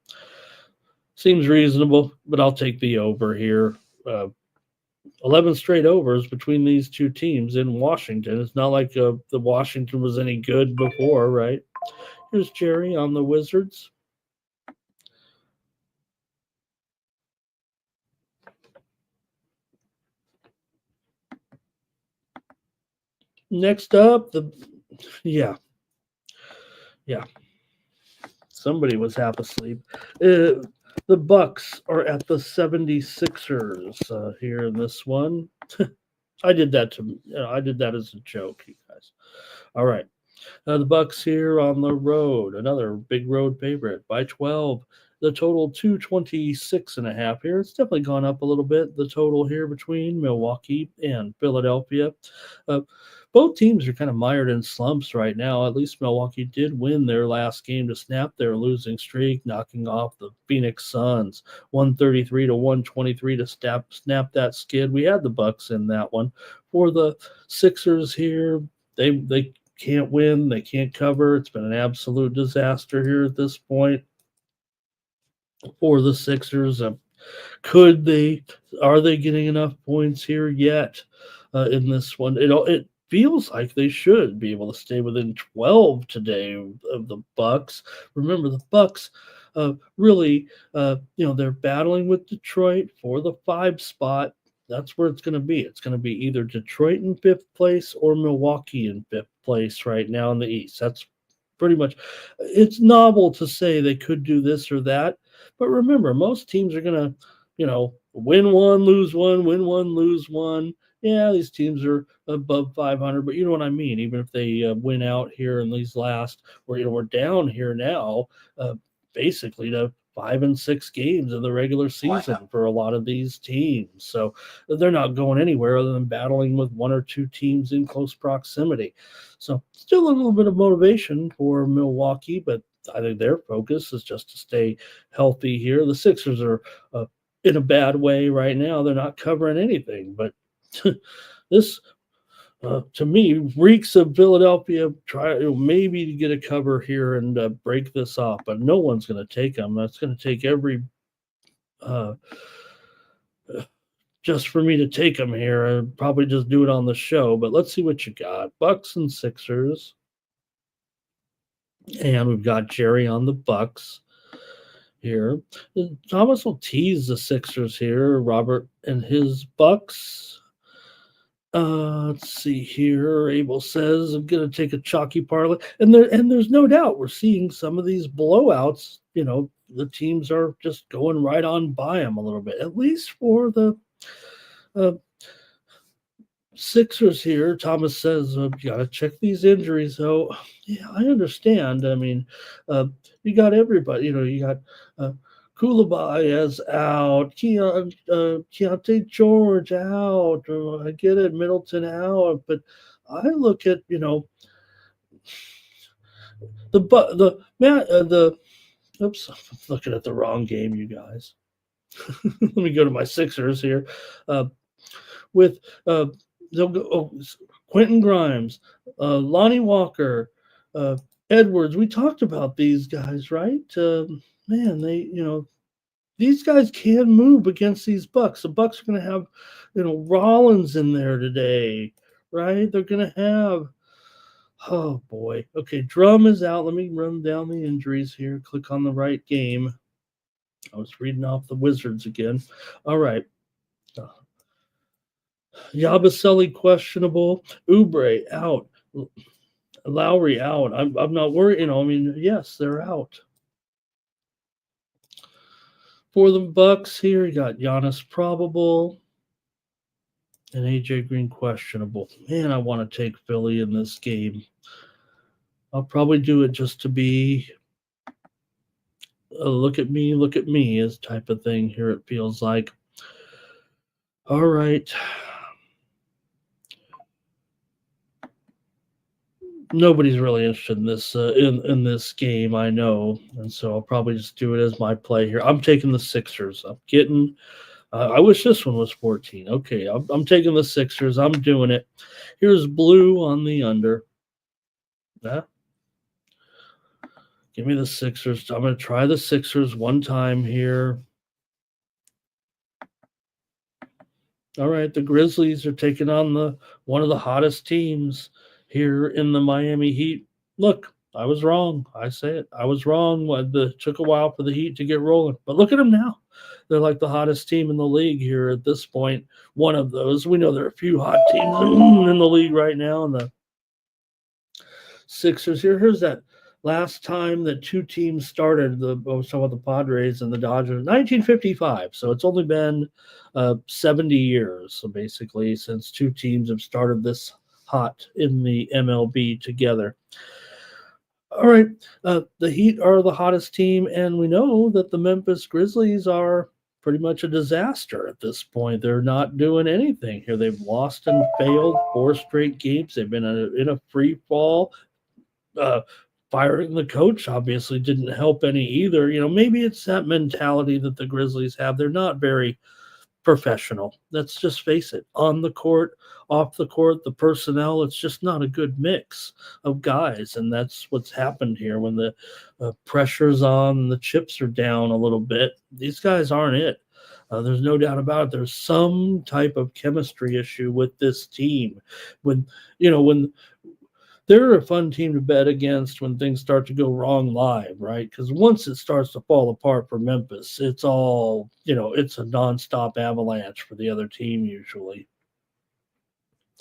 Speaker 2: seems reasonable, but I'll take the over here. 11 straight overs between these two teams in Washington. It's not like the Washington was any good before, right? Here's Jerry on the Wizards. Next up, yeah. Somebody was half asleep. The Bucks are at the 76ers here in this one. I did that as a joke, you guys. All right. The Bucks here on the road, another big road favorite by 12. The total 226.5 here. It's definitely gone up a little bit. The total here between Milwaukee and Philadelphia. Both teams are kind of mired in slumps right now. At least Milwaukee did win their last game to snap their losing streak, knocking off the Phoenix Suns 133 to 123 to snap that skid. We had the Bucks in that one. For the Sixers here, they can't win. They can't cover. It's been an absolute disaster here at this point for the Sixers. Are they getting enough points here yet in this one? It feels like they should be able to stay within 12 today of the Bucks. Remember, the Bucks really, they're battling with Detroit for the 5 spot. That's where it's going to be. It's going to be either Detroit in 5th place or Milwaukee in 5th place right now in the East. That's pretty much. It's novel to say they could do this or that, but remember, most teams are going to, win one, lose one, win one, lose one. Yeah, these teams are above 500, but you know what I mean. Even if they win out here in these last, we're down here now, basically to 5 and 6 games in the regular season for a lot of these teams. So they're not going anywhere other than battling with 1 or 2 teams in close proximity. So still a little bit of motivation for Milwaukee, but I think their focus is just to stay healthy here. The Sixers are in a bad way right now. They're not covering anything, but this to me reeks of Philadelphia maybe to get a cover here and break this off, but no one's going to take them. That's going to take every just for me to take them here. I'd probably just do it on the show, but let's see what you got. Bucks and Sixers, and we've got Jerry on the Bucks here. Thomas will tease the Sixers here. Robert and his Bucks. Let's see here. Abel says I'm gonna take a chalky parlay, and there's no doubt we're seeing some of these blowouts. The teams are just going right on by them a little bit, at least for the uh, Sixers here. Thomas says you got to check these injuries. So yeah, I understand. I mean, you got everybody. You got Koulibaly is out, Keontae George out. I get it, Middleton out, but I look at the oops, I'm looking at the wrong game, you guys. Let me go to my Sixers here. With they'll go Quentin Grimes, Lonnie Walker, Edwards. We talked about these guys, right? Man, these guys can move against these Bucks. The Bucks are going to have, Rollins in there today, right? They're going to have. Oh boy. Okay, Drum is out. Let me run down the injuries here. Click on the right game. I was reading off the Wizards again. All right. Yabusele questionable. Oubre out. Lowry out. I'm not worried. Yes, they're out. For the Bucks here, you got Giannis probable and AJ Green questionable. Man, I want to take Philly in this game. I'll probably do it just to be a look at me as type of thing here, it feels like. All right. Nobody's really interested in this in this game, I know, and so I'll probably just do it as my play here. I'm taking the Sixers. I'm getting. I wish this one was 14. Okay, I'm taking the Sixers. I'm doing it. Here's blue on the under. Yeah. Give me the Sixers. I'm going to try the Sixers one time here. All right, the Grizzlies are taking on one of the hottest teams here in the Miami Heat. Look, I was wrong. I say it. I was wrong. It took a while for the Heat to get rolling. But look at them now. They're like the hottest team in the league here at this point. One of those. We know there are a few hot teams in the league right now. And the Sixers here. Here's that last time that two teams started. I was talking about the Padres and the Dodgers. 1955. So it's only been 70 years. So basically since two teams have started this hot in the MLB together. All right, the Heat are the hottest team, and we know that the Memphis Grizzlies are pretty much a disaster at this point. They're not doing anything here. They've lost and failed 4 straight games. They've been in a free fall. Firing the coach obviously didn't help any either. Maybe it's that mentality that the Grizzlies have. They're not very professional. Let's just face it. On the court, off the court, the personnel, it's just not a good mix of guys. And that's what's happened here when the pressure's on and the chips are down a little bit. These guys aren't it. There's no doubt about it. There's some type of chemistry issue with this team. When they're a fun team to bet against when things start to go wrong live, right? Because once it starts to fall apart for Memphis, it's all, it's a nonstop avalanche for the other team usually.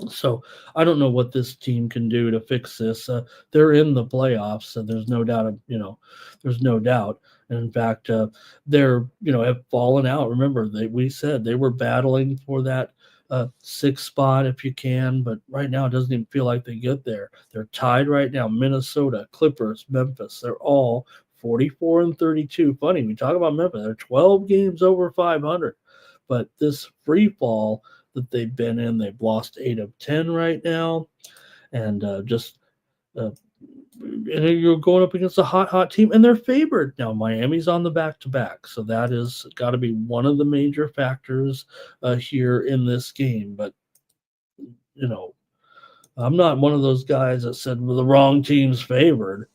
Speaker 2: So I don't know what this team can do to fix this. They're in the playoffs, so there's no doubt, there's no doubt. And in fact, they're, have fallen out. Remember, we said they were battling for that 6th spot if you can, but right now it doesn't even feel like they get there. They're tied right now. Minnesota, Clippers, Memphis, they're all 44 and 32. Funny, we talk about Memphis, they're 12 games over 500, but this free fall that they've been in, they've lost 8 of 10 right now, and you're going up against a hot team, and they're favored. Now, Miami's on the back-to-back, so that is got to be one of the major factors here in this game. But, I'm not one of those guys that said, well, the wrong team's favored.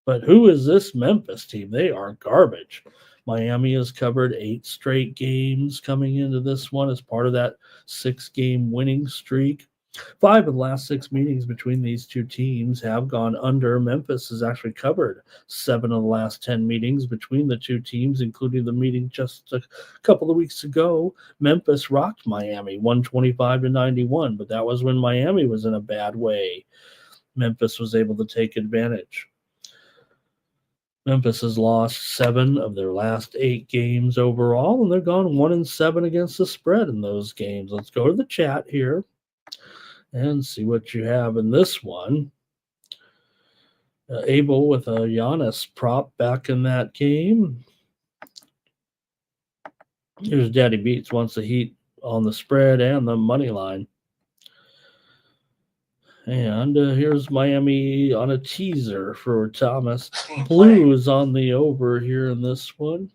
Speaker 2: But who is this Memphis team? They are garbage. Miami has covered 8 straight games coming into this one as part of that 6-game winning streak. 5 of the last 6 meetings between these two teams have gone under. Memphis has actually covered 7 of the last 10 meetings between the two teams, including the meeting just a couple of weeks ago. Memphis rocked Miami 125-91, but that was when Miami was in a bad way. Memphis was able to take advantage. Memphis has lost 7 of their last 8 games overall, and they've gone 1-7 against the spread in those games. Let's go to the chat here and see what you have in this one. Abel with a Giannis prop back in that game. Here's Daddy Beats wants the Heat on the spread and the money line. And here's Miami on a teaser for Thomas. Blues on the over here in this one.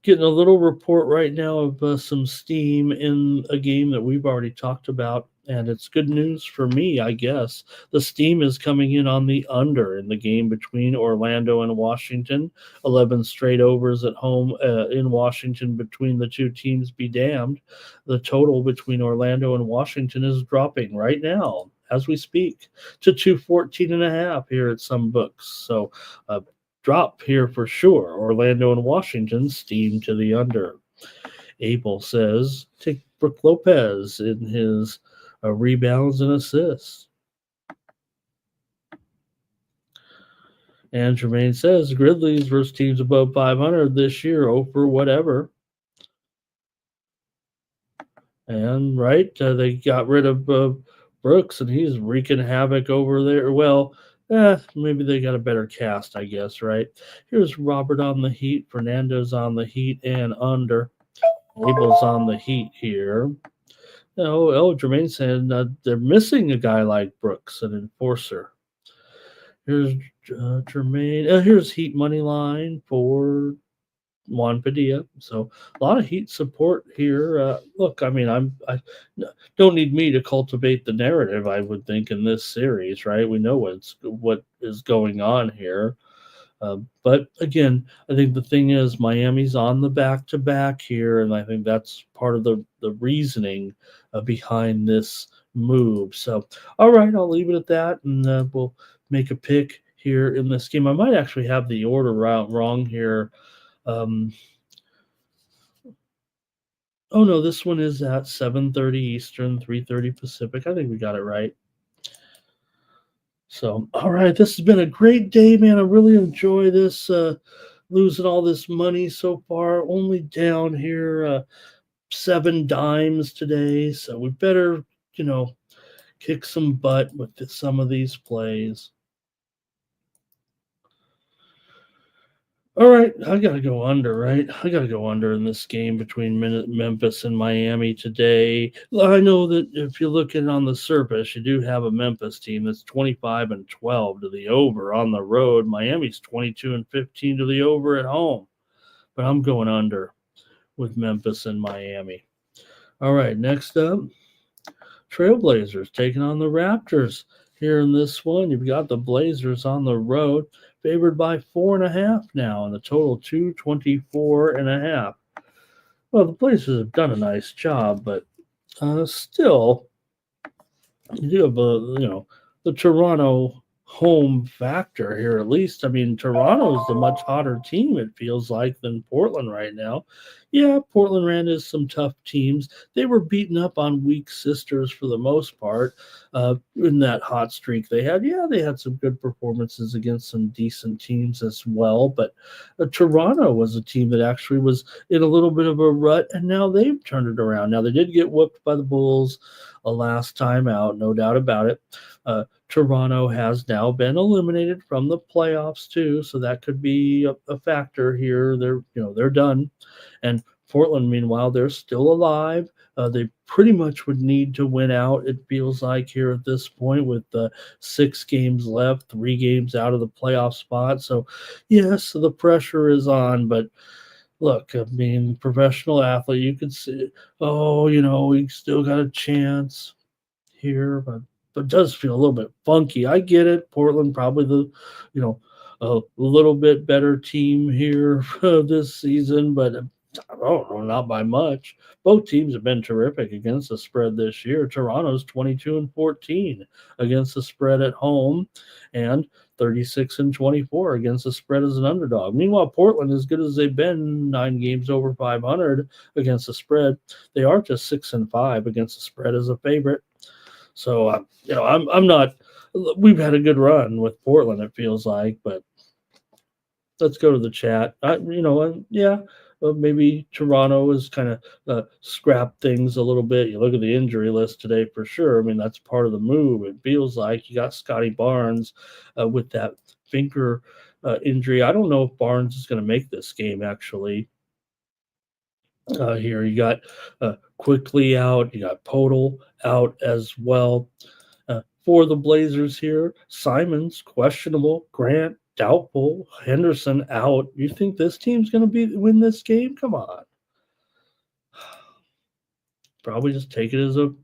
Speaker 2: Getting a little report right now of some steam in a game that we've already talked about, and it's good news for me, I guess. The steam is coming in on the under in the game between Orlando and Washington. 11 straight overs at home in Washington between the two teams be damned. The total between Orlando and Washington is dropping right now as we speak to 214.5 here at some books. So drop here for sure. Orlando and Washington steam to the under. Abel says take Brook Lopez in his rebounds and assists. And Jermaine says Grizzlies versus teams above 500 this year, over whatever. And right, they got rid of Brooks, and he's wreaking havoc over there. Well, maybe they got a better cast, I guess, right? Here's Robert on the Heat. Fernando's on the Heat and under. Abel's on the Heat here. Jermaine saying they're missing a guy like Brooks, an enforcer. Here's Jermaine. Here's Heat money line for Juan Padilla. So a lot of Heat support here. Look, I mean, I don't need me to cultivate the narrative, I would think, in this series, right? We know what is going on here. But again, I think the thing is Miami's on the back-to-back here, and I think that's part of the reasoning behind this move. So, all right, I'll leave it at that, and we'll make a pick here in this game. I might actually have the order wrong here. Oh no, this one is at 7:30 Eastern, 3:30 Pacific. I think we got it right. So, all right, this has been a great day, man. I really enjoy this, losing all this money so far. Only down here 7 dimes today. So we better, kick some butt with some of these plays. All right, I got to go under, right? I got to go under in this game between Memphis and Miami today. I know that if you look at it on the surface, you do have a Memphis team that's 25-12 to the over on the road. Miami's 22-15 to the over at home. But I'm going under with Memphis and Miami. All right, next up, Trailblazers taking on the Raptors. Here in this one, you've got the Blazers on the road, favored by 4.5 now, and the total 224.5. Well, the Blazers have done a nice job, but still, you do have the Toronto home factor here. At least, I mean, Toronto is the much hotter team, it feels like, than Portland right now. Yeah, Portland ran into some tough teams. They were beaten up on weak sisters for the most part in that hot streak they had. Yeah, they had some good performances against some decent teams as well. But Toronto was a team that actually was in a little bit of a rut, and now they've turned it around. Now, they did get whooped by the Bulls last time out, no doubt about it. Toronto has now been eliminated from the playoffs too, so that could be a factor here. They're done, and Portland, meanwhile, they're still alive. They pretty much would need to win out, it feels like, here at this point, with 6 games left, 3 games out of the playoff spot. So, yes, the pressure is on, but look, I mean, professional athlete, you could see, we still got a chance here, but it does feel a little bit funky. I get it. Portland probably a little bit better team here this season, but Oh, not by much. Both teams have been terrific against the spread this year. Toronto's 22-14 against the spread at home, and 36-24 against the spread as an underdog. Meanwhile, Portland, as good as they've been, 9 games over 500 against the spread, they are just 6-5 against the spread as a favorite. So, I'm not. We've had a good run with Portland, it feels like, but let's go to the chat. Maybe Toronto has kind of scrapped things a little bit. You look at the injury list today for sure. I mean, that's part of the move. It feels like you got Scotty Barnes with that finger injury. I don't know if Barnes is going to make this game actually. Here you got Quickly out. You got Podol out as well. For the Blazers here, Simons questionable, Grant doubtful, Henderson out. You think this team's going to win this game? Come on. Probably just take it as a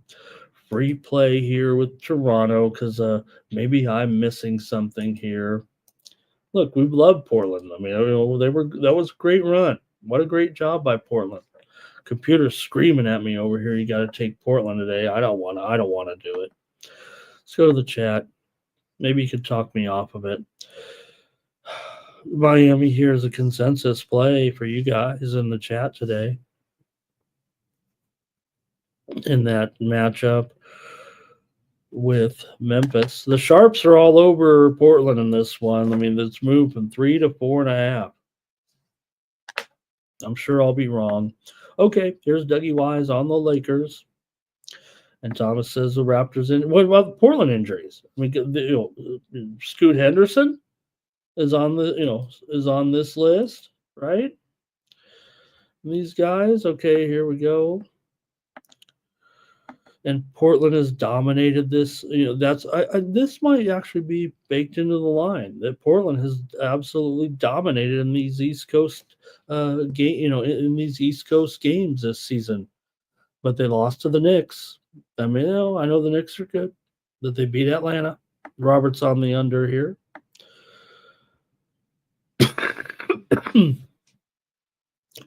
Speaker 2: free play here with Toronto because maybe I'm missing something here. Look, we've loved Portland. I mean, that was a great run. What a great job by Portland. Computer's screaming at me over here. You got to take Portland today. I don't want to do it. Let's go to the chat. Maybe you could talk me off of it. Miami here is a consensus play for you guys in the chat today. In that matchup with Memphis. The Sharps are all over Portland in this one. I mean, it's moved from 3 to 4.5. I'm sure I'll be wrong. Okay, here's Dougie Wise on the Lakers. And Thomas says the Raptors in. What about the Portland injuries? I mean, Scoot Henderson is on this list, right? And these guys, okay, here we go. And Portland has dominated this. This might actually be baked into the line that Portland has absolutely dominated in these East Coast in these East Coast games this season. But they lost to the Knicks. I mean, I know the Knicks are good, that they beat Atlanta. Robert's on the under here.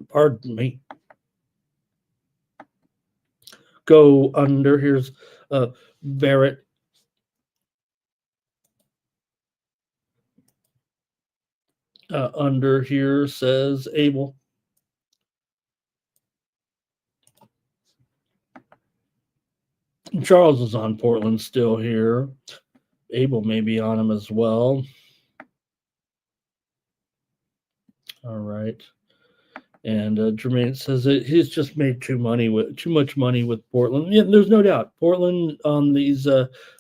Speaker 2: Pardon me. Go under. Here's Barrett. Under here says Abel. Charles is on Portland still here. Abel may be on him as well. All right. And Jermaine says that he's just made too much money with Portland. Yeah, there's no doubt. Portland on these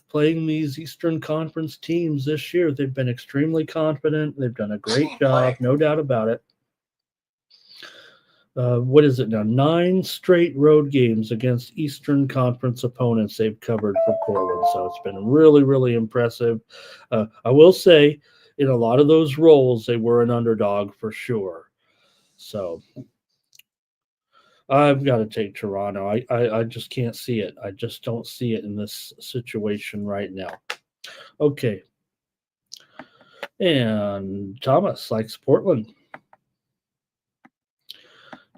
Speaker 2: playing these Eastern Conference teams this year, they've been extremely confident. They've done a great job, no doubt about it. What is it now? 9 straight road games against Eastern Conference opponents they've covered for Portland. So it's been really, really impressive. I will say, in a lot of those roles, they were an underdog for sure. So I've got to take Toronto. I just can't see it. I just don't see it in this situation right now. Okay. And Thomas likes Portland.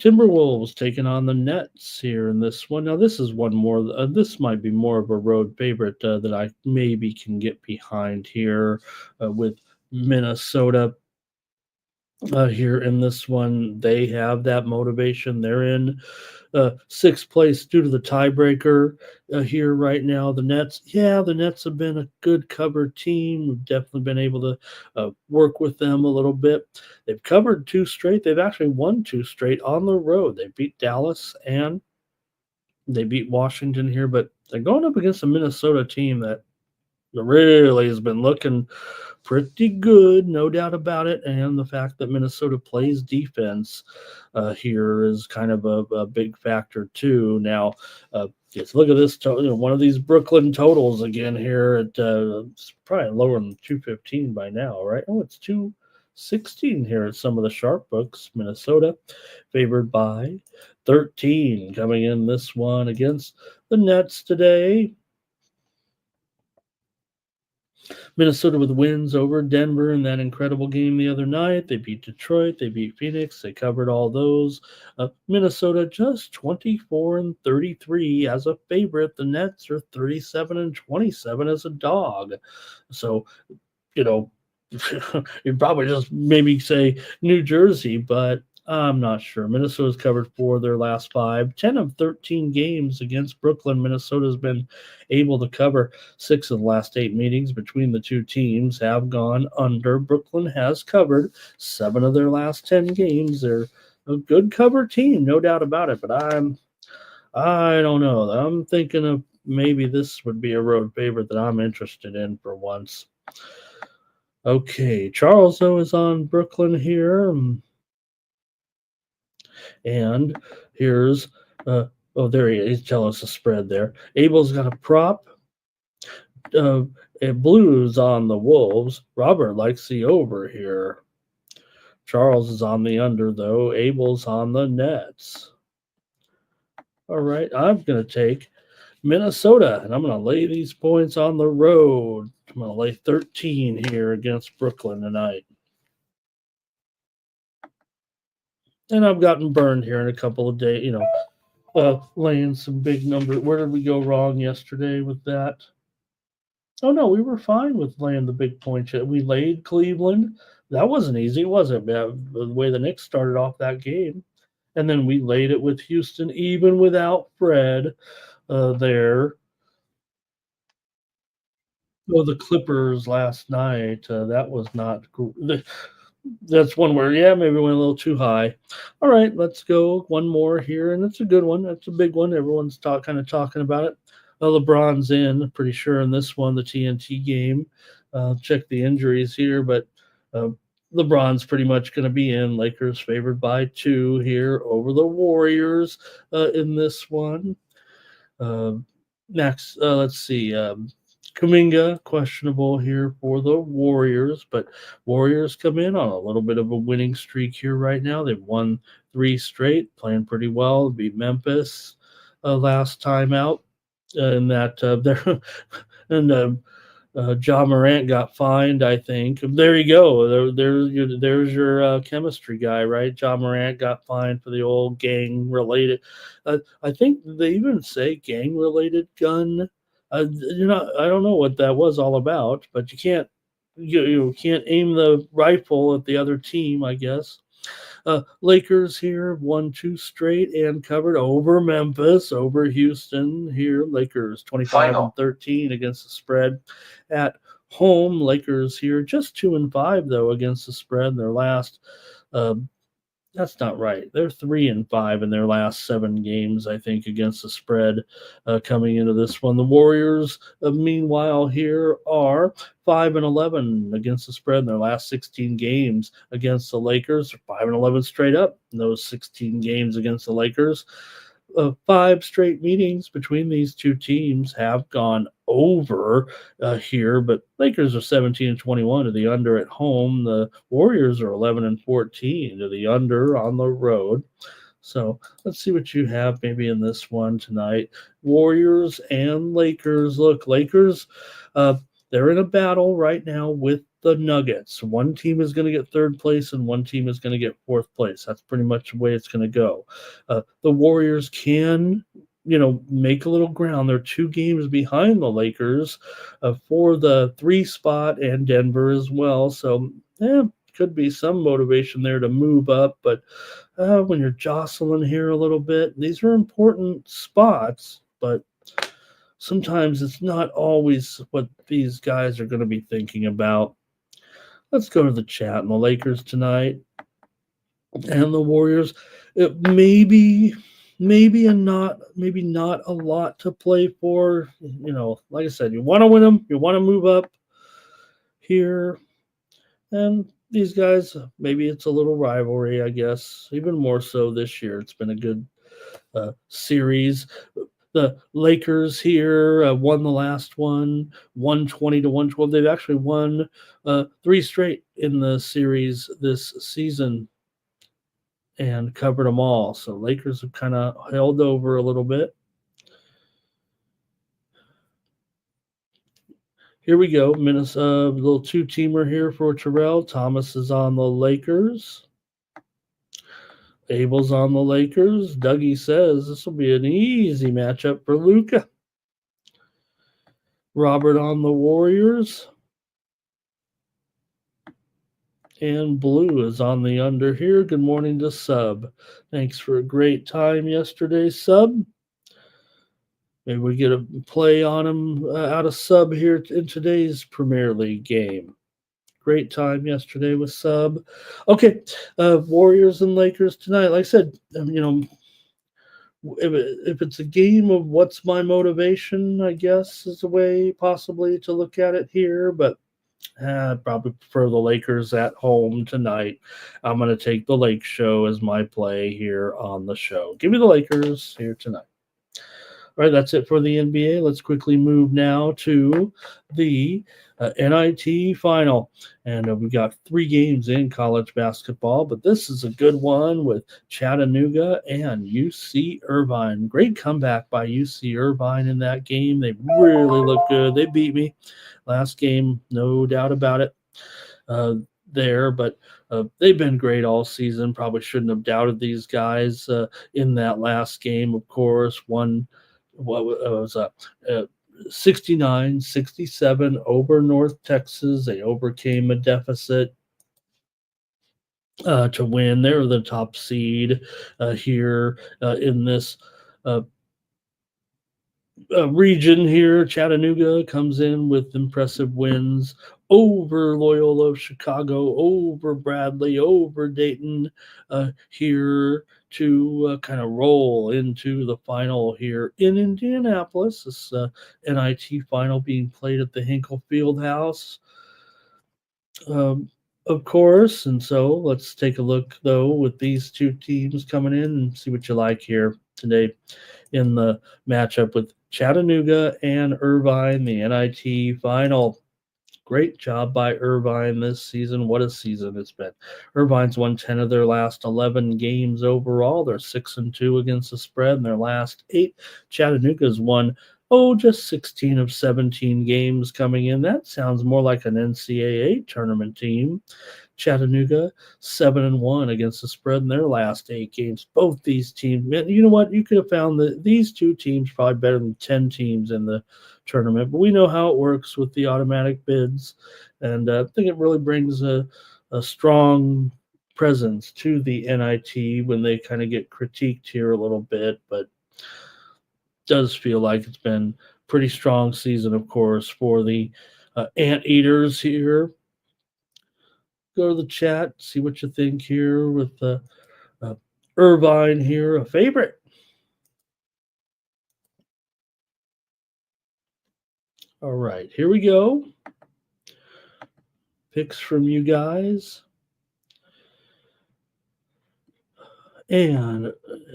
Speaker 2: Timberwolves taking on the Nets here in this one. Now, this is one more. This might be more of a road favorite that I maybe can get behind here with Minnesota. Here in this one, they have that motivation. They're in 6th place due to the tiebreaker here right now. The Nets have been a good covered team. We've definitely been able to work with them a little bit. They've covered 2 straight. They've actually won 2 straight on the road. They beat Dallas and they beat Washington here, but they're going up against a Minnesota team that really has been looking pretty good, no doubt about it. And the fact that Minnesota plays defense here is kind of a big factor too. Now, let's look at this. One of these Brooklyn totals again here at it's probably lower than 215 by now, right? Oh, it's 216 here at some of the sharp books. Minnesota favored by 13 coming in this one against the Nets today. Minnesota with wins over Denver in that incredible game the other night. They beat Detroit. They beat Phoenix. They covered all those. Minnesota just 24-33 as a favorite. The Nets are 37-27 as a dog. So, you know, you'd probably just maybe say New Jersey, but I'm not sure. Minnesota's covered 4 of their last 5. 10 of 13 games against Brooklyn. Minnesota's been able to cover 6 of the last 8 meetings between the two teams have gone under. Brooklyn has covered 7 of their last 10 games. They're a good cover team, no doubt about it, but I don't know. I'm thinking of maybe this would be a road favorite that I'm interested in for once. Okay, Charles, though, is on Brooklyn here. And here's, there he is. He's telling us the spread there. Abel's got a prop. Blues on the Wolves. Robert likes the over here. Charles is on the under, though. Abel's on the Nets. All right, I'm going to take Minnesota, and I'm going to lay these points on the road. I'm going to lay 13 here against Brooklyn tonight. And I've gotten burned here in a couple of days, laying some big numbers. Where did we go wrong yesterday with that? Oh, no, we were fine with laying the big points. We laid Cleveland. That wasn't easy, was it? The way the Knicks started off that game. And then we laid it with Houston, even without Fred there. Oh, the Clippers last night. That was not good. That's one where, maybe we went a little too high. All right, let's go one more here, and it's a good one. That's a big one. Everyone's kind of talking about it. LeBron's in, pretty sure, in this one, the TNT game. Check the injuries here, but LeBron's pretty much going to be in. Lakers favored by 2 here over the Warriors in this one. Next, let's see. Kuminga, questionable here for the Warriors, but Warriors come in on a little bit of a winning streak here right now. They've won 3 straight, playing pretty well. Beat Memphis last time out, and that Ja Morant got fined, I think. There you go. There's your chemistry guy, right? Ja Morant got fined for the old gang-related. I think they even say gang-related gun. I don't know what that was all about, but you can't aim the rifle at the other team, I guess. Lakers here won 2 straight and covered over Memphis, over Houston here. Lakers 25-13 against the spread at home. Lakers here just 2-5 though against the spread. Their last that's not right. They're 3-5 in their last 7 games, I think, against the spread coming into this one. The Warriors, meanwhile, here are 5-11 against the spread in their last 16 games against the Lakers. 5-11 straight up in those 16 games against the Lakers. 5 straight meetings between these two teams have gone over here, but Lakers are 17-21 to the under at home. The Warriors are 11-14 to the under on the road. So let's see what you have maybe in this one tonight. Warriors and Lakers. Look, Lakers, they're in a battle right now with the Nuggets. One team is going to get 3rd place and one team is going to get 4th place. That's pretty much the way it's going to go. The Warriors can, make a little ground. They're 2 games behind the Lakers for the 3 spot and Denver as well. So, could be some motivation there to move up. But when you're jostling here a little bit, these are important spots, but sometimes it's not always what these guys are going to be thinking about. Let's go to the chat and the Lakers tonight and the Warriors. It maybe not a lot to play for. Like I said, you want to win them, you want to move up here, and these guys, maybe it's a little rivalry, I guess. Even more so this year. It's been a good series. The Lakers here won the last one, 120-112. They've actually won 3 straight in the series this season and covered them all. So Lakers have kind of held over a little bit. Here we go. Minnesota, little two-teamer here for Terrell. Thomas is on the Lakers. Abel's on the Lakers. Dougie says this will be an easy matchup for Luka. Robert on the Warriors. And Blue is on the under here. Good morning to Sub. Thanks for a great time yesterday, Sub. Maybe we get a play on him out of Sub here in today's Premier League game. Great time yesterday with Sub. Okay, Warriors and Lakers tonight. Like I said, if it's a game of what's my motivation, I guess is a way possibly to look at it here. But I'd probably prefer the Lakers at home tonight. I'm going to take the Lake Show as my play here on the show. Give me the Lakers here tonight. All right, that's it for the NBA. Let's quickly move now to the NIT final. And we've got 3 games in college basketball, but this is a good one with Chattanooga and UC Irvine. Great comeback by UC Irvine in that game. They really look good. They beat me last game, no doubt about it there, but they've been great all season. Probably shouldn't have doubted these guys in that last game, of course. What was 69-67 over North Texas. They overcame a deficit to win. They were the top seed here in this region here. Chattanooga comes in with impressive wins over Loyola of Chicago, over Bradley, over Dayton here to kind of roll into the final here in Indianapolis. This NIT final being played at the Hinkle Fieldhouse, of course. And so let's take a look, though, with these two teams coming in and see what you like here today in the matchup with Chattanooga and Irvine, the NIT final. Great job by Irvine this season. What a season it's been. Irvine's won 10 of their last 11 games overall. They're 6-2 against the spread in their last 8. Chattanooga's won, just 16 of 17 games coming in. That sounds more like an NCAA tournament team. Chattanooga 7-1 against the spread in their last 8 games. Both these teams, man, you know what? You could have found these two teams probably better than 10 teams in the tournament, but we know how it works with the automatic bids, and I think it really brings a strong presence to the NIT when they kind of get critiqued here a little bit, but does feel like it's been pretty strong season, of course, for the Anteaters here. Go to the chat, see what you think here with Irvine here, a favorite. All right, here we go. Picks from you guys. And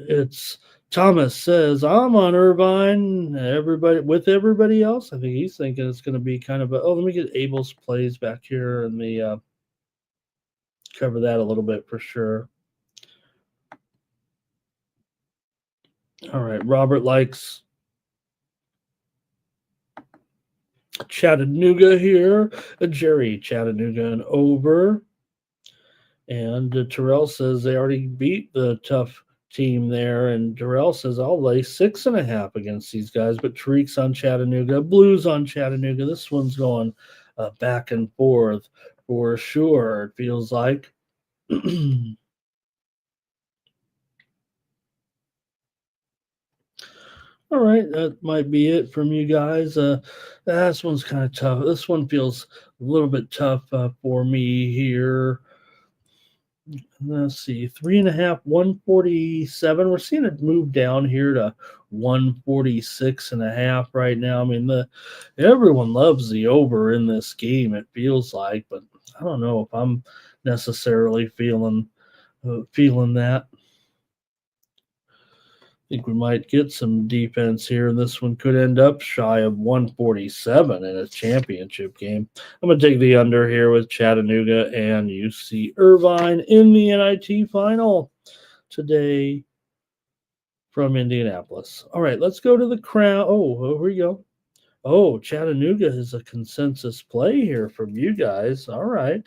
Speaker 2: it's Thomas says, I'm on Irvine. Everybody else. I think he's thinking it's going to be kind of let me get Abel's plays back here and the cover that a little bit for sure. All right, Robert likes Chattanooga here. Jerry, Chattanooga and over. And Terrell says they already beat the tough team there. And Terrell says, I'll lay 6.5 against these guys. But Tariq's on Chattanooga, Blues on Chattanooga. This one's going back and forth for sure, it feels like. All right, that might be it from you guys. This one's kind of tough. This one feels a little bit tough for me here. Let's see, 3.5, 147. We're seeing it move down here to 146.5 right now. I mean, everyone loves the over in this game, it feels like, but I don't know if I'm necessarily feeling that. I think we might get some defense here, and this one could end up shy of 147 in a championship game. I'm going to take the under here with Chattanooga and UC Irvine in the NIT final today from Indianapolis. All right, let's go to the crown. Oh, here we go. Oh, Chattanooga is a consensus play here from you guys. All right.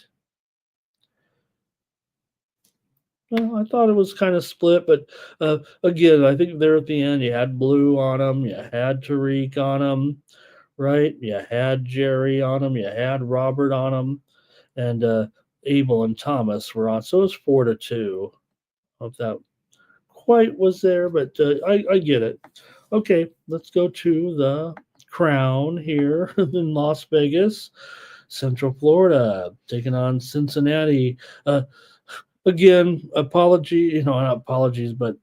Speaker 2: Well, I thought it was kind of split, but again, I think there at the end, you had Blue on them, you had Tariq on them, right? You had Jerry on them, you had Robert on them, and Abel and Thomas were on. So it was 4-2. Hope that quite was there, but I get it. Okay, let's go to the Crown here in Las Vegas. Central Florida taking on Cincinnati. Again, not apologies, but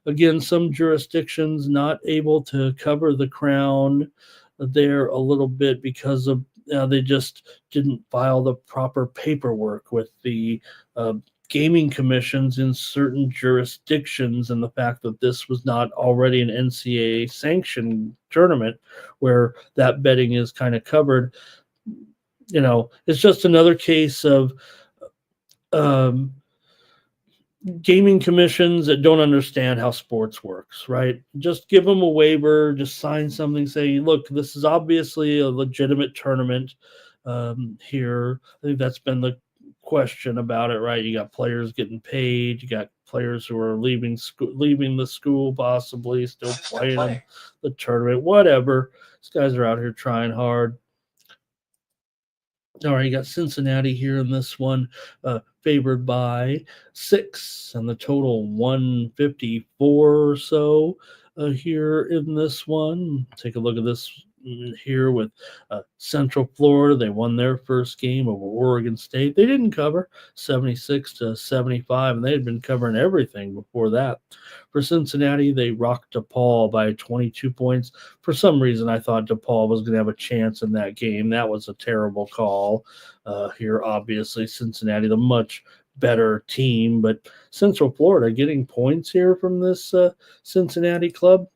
Speaker 2: again, some jurisdictions not able to cover the Crown there a little bit because of they just didn't file the proper paperwork with the uh, gaming commissions in certain jurisdictions, and the fact that this was not already an NCAA sanctioned tournament where that betting is kind of covered. It's just another case of um, gaming commissions that don't understand how sports works, right? Just give them a waiver, just sign something, say, look, this is obviously a legitimate tournament here. I think that's been the question about it, right? You got players getting paid, you got players who are leaving the school, possibly still playing the tournament, whatever. These guys are out here trying hard. All right, you got Cincinnati here in this one, favored by 6, and the total 154 or so here in this one. Take a look at this here with Central Florida. They won their first game over Oregon State. They didn't cover 76-75, and they had been covering everything before that. For Cincinnati, they rocked DePaul by 22 points. For some reason, I thought DePaul was going to have a chance in that game. That was a terrible call here. Obviously, Cincinnati, the much better team, but Central Florida getting points here from this Cincinnati club.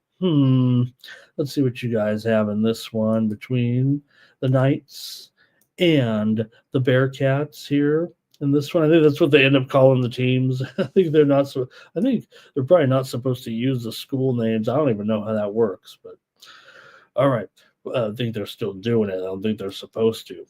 Speaker 2: Let's see what you guys have in this one between the Knights and the Bearcats here. In this one, I think that's what they end up calling the teams. I think they're not so. I think they're probably not supposed to use the school names. I don't even know how that works, but all right. I think they're still doing it. I don't think they're supposed to.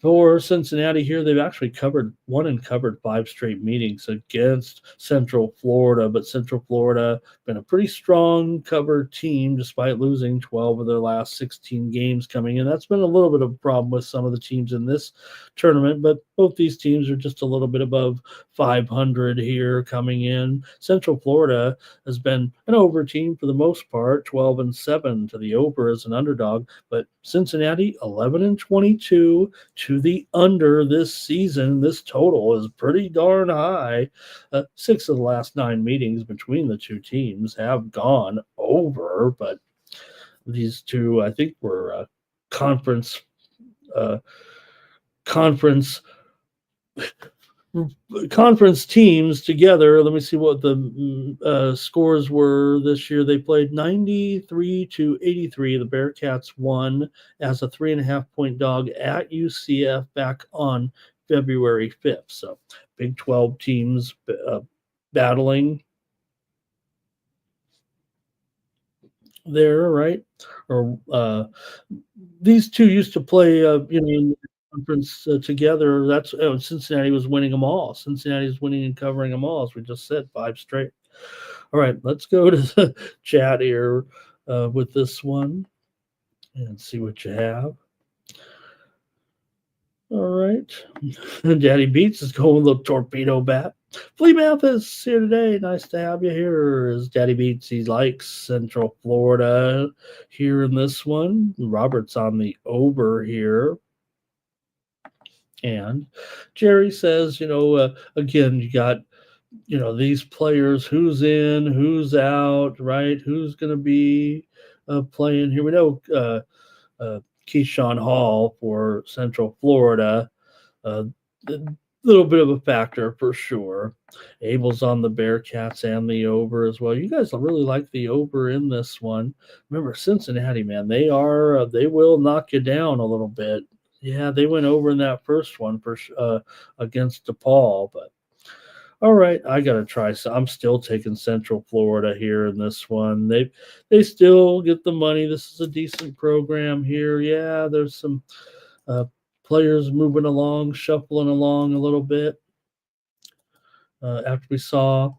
Speaker 2: For Cincinnati here, they've actually covered 5 straight meetings against Central Florida, but Central Florida been a pretty strong cover team despite losing 12 of their last 16 games coming in. That's been a little bit of a problem with some of the teams in this tournament, but both these teams are just a little bit above 500 here coming in. Central Florida has been an over team for the most part, 12-7 to the over as an underdog, but Cincinnati 11-22 to the under this season. This total is pretty darn high. 6 of the last 9 meetings between the two teams have gone over, but these two, I think, were conference teams together. Let me see what the scores were this year. They played 93-83. The Bearcats won as a 3.5-point dog at UCF back on February 5th. So Big 12 teams battling there, right? Or these two used to play, in conference together. That's Cincinnati was winning them all. Cincinnati is winning and covering them all, as we just said, 5 straight. All right, let's go to the chat here with this one and see what you have. All right, Daddy Beats is going with a torpedo bat. Flea Mathis here today. Nice to have you here. Is Daddy Beats? He likes Central Florida here in this one. Robert's on the over here. And Jerry says, again, you got, these players, who's in, who's out, right? Who's going to be playing here? We know Keyshawn Hall for Central Florida, a little bit of a factor for sure. Abel's on the Bearcats and the over as well. You guys really like the over in this one. Remember, Cincinnati, man, they will knock you down a little bit. Yeah, they went over in that first one against DePaul, but All right, I gotta try. So I'm still taking Central Florida here in this one. They still get the money. This is a decent program here. Yeah, there's some uh, players moving along, shuffling along a little bit. After we saw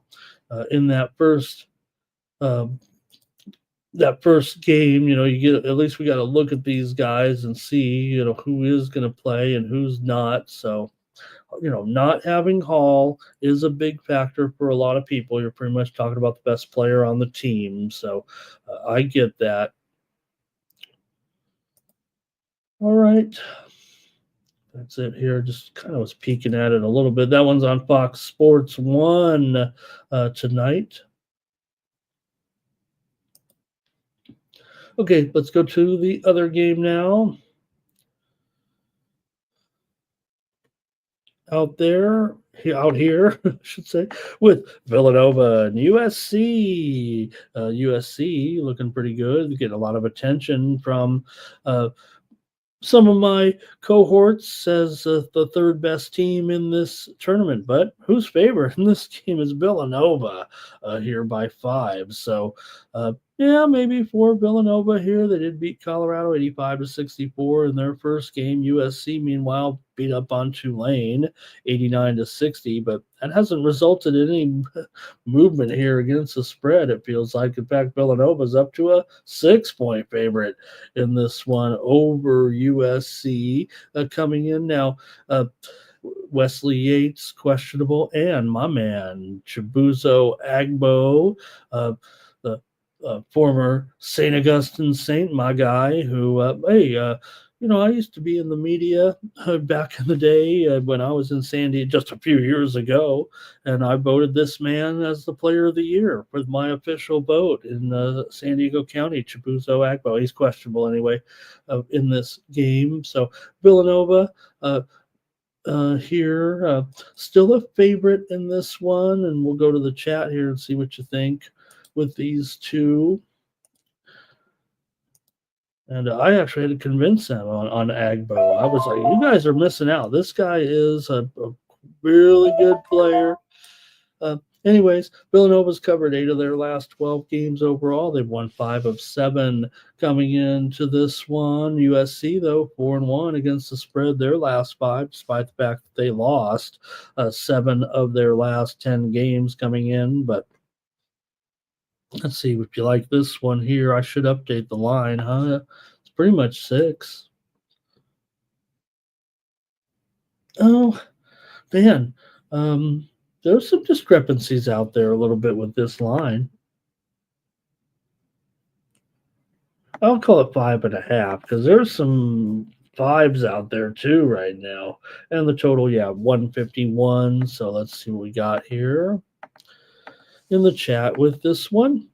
Speaker 2: in um, that first game, you get at least we got to look at these guys and see, who is going to play and who's not. So, not having Hall is a big factor for a lot of people. You're pretty much talking about the best player on the team. So, I get that. All right. That's it here. Just kind of was peeking at it a little bit. That one's on Fox Sports 1 tonight. Okay, let's go to the other game now. Out here, I should say, with Villanova and USC. USC looking pretty good, getting a lot of attention from uh, some of my cohorts as the third best team in this tournament. But who's favored in this game is Villanova here by 5. So, yeah, maybe for Villanova here. They did beat Colorado 85-64 in their first game. USC, meanwhile, beat up on Tulane 89-60, but that hasn't resulted in any movement here against the spread, it feels like. In fact, Villanova's up to a 6-point favorite in this one over USC coming in now. Wesley Yates questionable, and my man Chibuzo Agbo, the former St. Augustine Saint, my guy, who I used to be in the media back in the day when I was in San Diego just a few years ago, and I voted this man as the player of the year with my official vote in San Diego County. Chibuzo Agbo, he's questionable anyway in this game. So Villanova here, still a favorite in this one, and we'll go to the chat here and see what you think with these two. And I actually had to convince them on Agbo. I was like, you guys are missing out. This guy is a really good player. Anyways, Villanova's covered 8 of their last 12 games overall. They've won 5 of 7 coming into this one. USC, though, 4-1 against the spread their last 5, despite the fact that they lost 7 of their last 10 games coming in. But let's see, if you like this one here, I should update the line, huh? It's pretty much 6. Oh, man. There's some discrepancies out there a little bit with this line. I'll call it 5.5 because there's some 5s out there too right now. And the total, 151. So let's see what we got here in the chat with this one.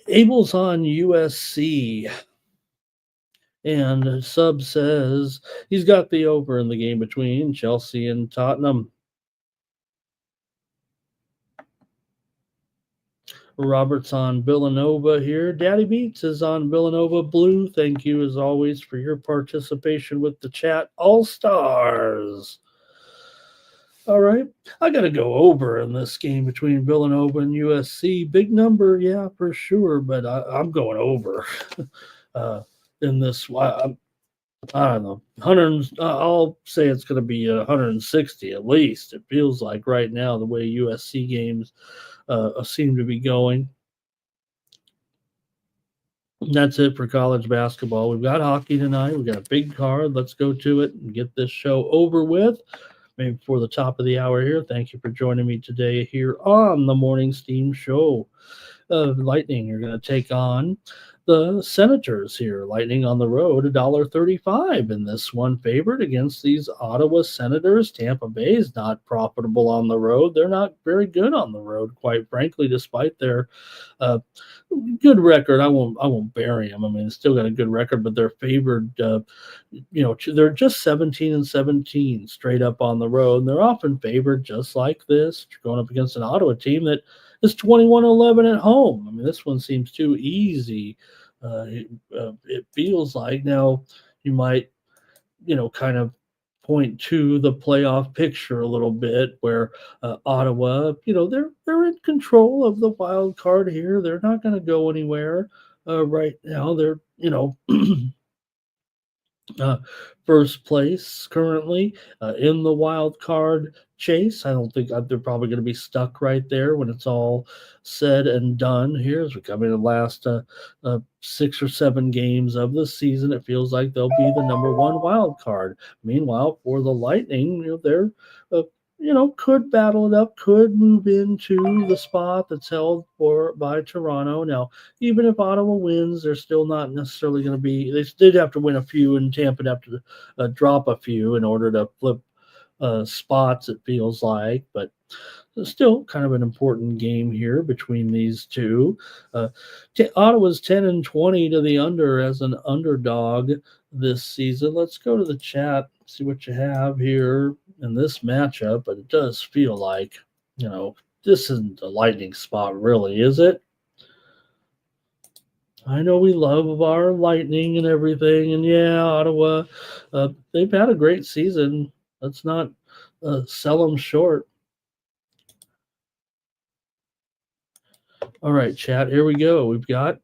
Speaker 2: Abel's on USC. And Sub says he's got the over in the game between Chelsea and Tottenham. Robert's on Villanova here. Daddy Beats is on Villanova Blue. Thank you, as always, for your participation with the chat. All stars. All right. I got to go over in this game between Villanova and USC. Big number, yeah, for sure, but I'm going over in this. I don't know. I'll say it's going to be 160 at least. It feels like right now the way USC games seem to be going. And that's it for college basketball. We've got hockey tonight. We've got a big card. Let's go to it and get this show over with. Maybe before the top of the hour here. Thank you for joining me today here on the Morning Steam Show. Lightning, you're going to take on the Senators here. Lightning on the road, $1.35 in this one, favored against these Ottawa Senators. Tampa Bay is not profitable on the road. They're not very good on the road, quite frankly, despite their good record. I won't bury them. I mean, it's still got a good record, but they're favored. They're just 17-17 straight up on the road. And they're often favored just like this. You're going up against an Ottawa team that is 21-11 at home. I mean, this one seems too easy. It feels like now you might, kind of point to the playoff picture a little bit, where Ottawa, they're in control of the wild card here. They're not going to go anywhere right now. They're uh, first place currently in the wild card chase. I don't think they're probably going to be stuck right there when it's all said and done here as we come in the last 6 or 7 games of the season. It feels like they'll be the number one wild card. Meanwhile, for the Lightning, they're could battle it up, could move into the spot that's held by Toronto. Now, even if Ottawa wins, they're still not necessarily going to be. They did have to win a few, and Tampa would have to drop a few in order to flip spots. It feels like, but it's still kind of an important game here between these two. Ottawa's 10-20 to the under as an underdog this season. Let's go to the chat, see what you have here in this matchup, but it does feel like, this isn't a Lightning spot, really, is it? I know we love our Lightning and everything, and yeah, Ottawa, they've had a great season. Let's not sell them short. All right, chat, here we go. We've got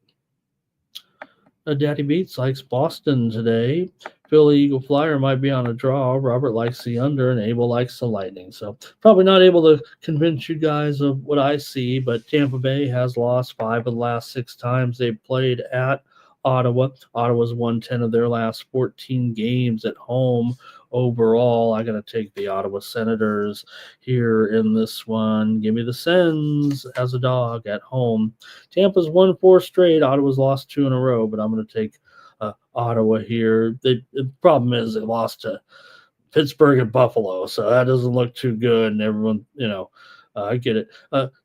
Speaker 2: Daddy Beats likes Boston today. Philly Eagle Flyer might be on a draw. Robert likes the under, and Abel likes the Lightning. So probably not able to convince you guys of what I see, but Tampa Bay has lost 5 of the last 6 times they've played at Ottawa. Ottawa's won 10 of their last 14 games at home. Overall, I got to take the Ottawa Senators here in this one. Give me the Sens as a dog at home. Tampa's won 4 straight. Ottawa's lost 2 in a row, but I'm going to take Ottawa here. The problem is they lost to Pittsburgh and Buffalo, so that doesn't look too good. And everyone, I get it.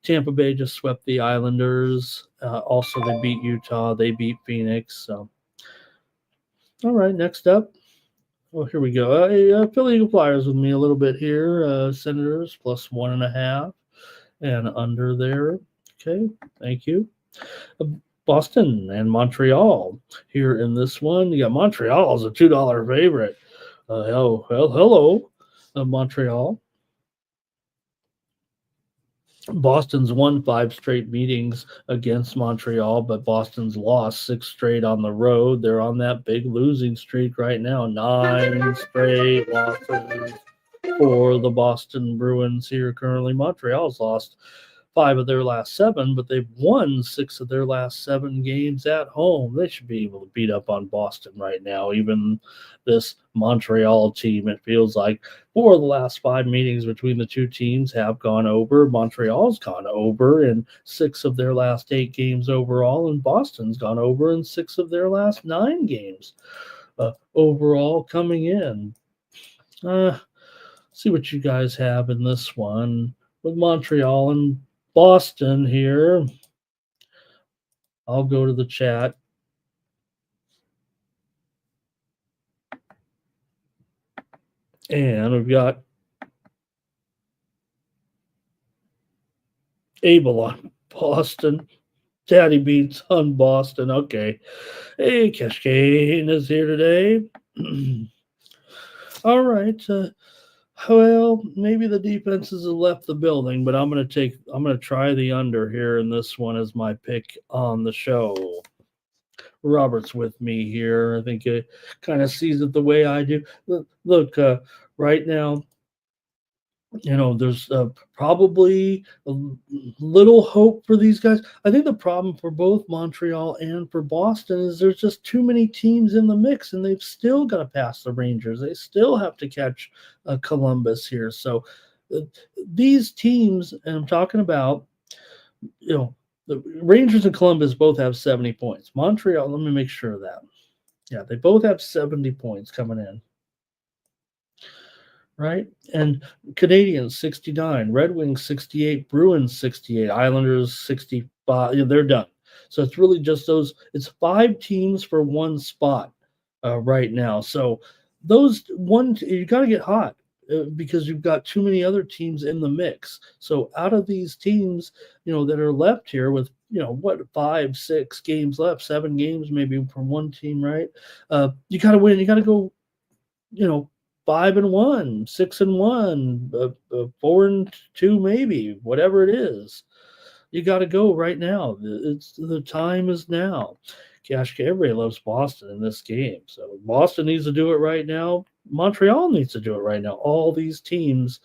Speaker 2: Tampa Bay just swept the Islanders. Also, they beat Utah. They beat Phoenix. So, all right, next up. Well, here we go. Philly Eagle Flyers with me a little bit here. Senators plus 1.5 and under there. Okay, thank you. Boston and Montreal here in this one. You got Montreal as a $2 favorite. Hello, Montreal. Boston's won 5 straight meetings against Montreal, but Boston's lost 6 straight on the road. They're on that big losing streak right now. 9 straight losses for the Boston Bruins here currently. Montreal's lost 5 of their last 7, but they've won 6 of their last 7 games at home. They should be able to beat up on Boston right now. Even this Montreal team, it feels like 4 of the last 5 meetings between the two teams have gone over. Montreal's gone over in 6 of their last 8 games overall, and Boston's gone over in 6 of their last 9 games overall coming in. See what you guys have in this one with Montreal and Boston here. I'll go to the chat. And we've got Abel on Boston. Daddy Beats on Boston. Okay. Hey, Cascade is here today. All right. Well, maybe the defenses have left the building, but I'm going to try the under here in this one as my pick on the show. Robert's with me here. I think it kind of sees it the way I do. Look, right now, there's probably a little hope for these guys. I think the problem for both Montreal and for Boston is there's just too many teams in the mix, and they've still got to pass the Rangers. They still have to catch Columbus here. So these teams, and I'm talking about, the Rangers and Columbus both have 70 points. Montreal, let me make sure of that. Yeah, they both have 70 points coming in. Right? And Canadians 69, Red Wings 68, Bruins 68, Islanders 65. They're done. So it's really just it's 5 teams for one spot right now. So you got to get hot because you've got too many other teams in the mix. So out of these teams, that are left here with, 5, 6 games left, 7 games maybe from one team, right? You got to win. You got to go, 5-1, 6-1, 4-2, maybe, whatever it is. You got to go right now. The time is now. Gosh, everybody loves Boston in this game. So Boston needs to do it right now. Montreal needs to do it right now. All these teams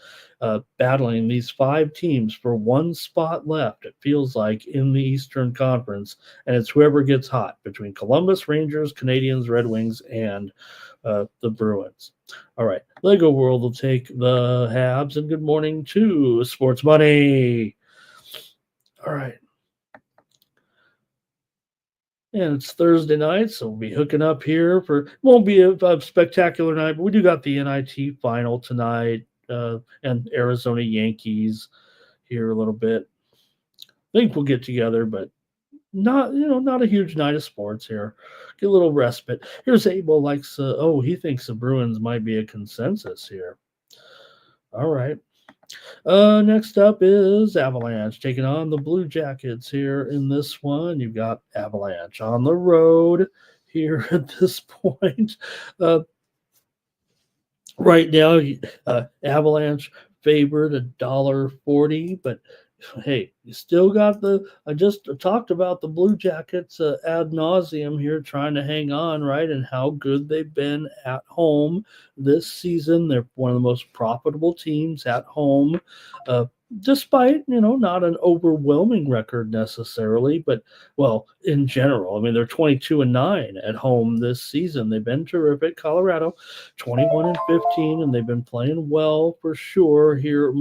Speaker 2: battling, these 5 teams for one spot left, it feels like, in the Eastern Conference. And it's whoever gets hot between Columbus, Rangers, Canadiens, Red Wings, and the Bruins. All right. Lego World will take the Habs. And good morning to Sports Money. All right. And it's Thursday night, so we'll be hooking up here won't be a spectacular night, but we do got the NIT final tonight and Arizona Yankees here a little bit. I think we'll get together, but not a huge night of sports here. Get a little respite. Here's Abel likes, he thinks the Bruins might be a consensus here. All right. Next up is Avalanche taking on the Blue Jackets here in this one. You've got Avalanche on the road here at this point. Right now, Avalanche favored $1.40, but hey, you still got I just talked about the Blue Jackets ad nauseum here, trying to hang on, right? And how good they've been at home this season. They're one of the most profitable teams at home, despite, not an overwhelming record necessarily, but, well, in general, I mean, they're 22-9 at home this season. They've been terrific. Colorado, 21-15, and they've been playing well for sure here,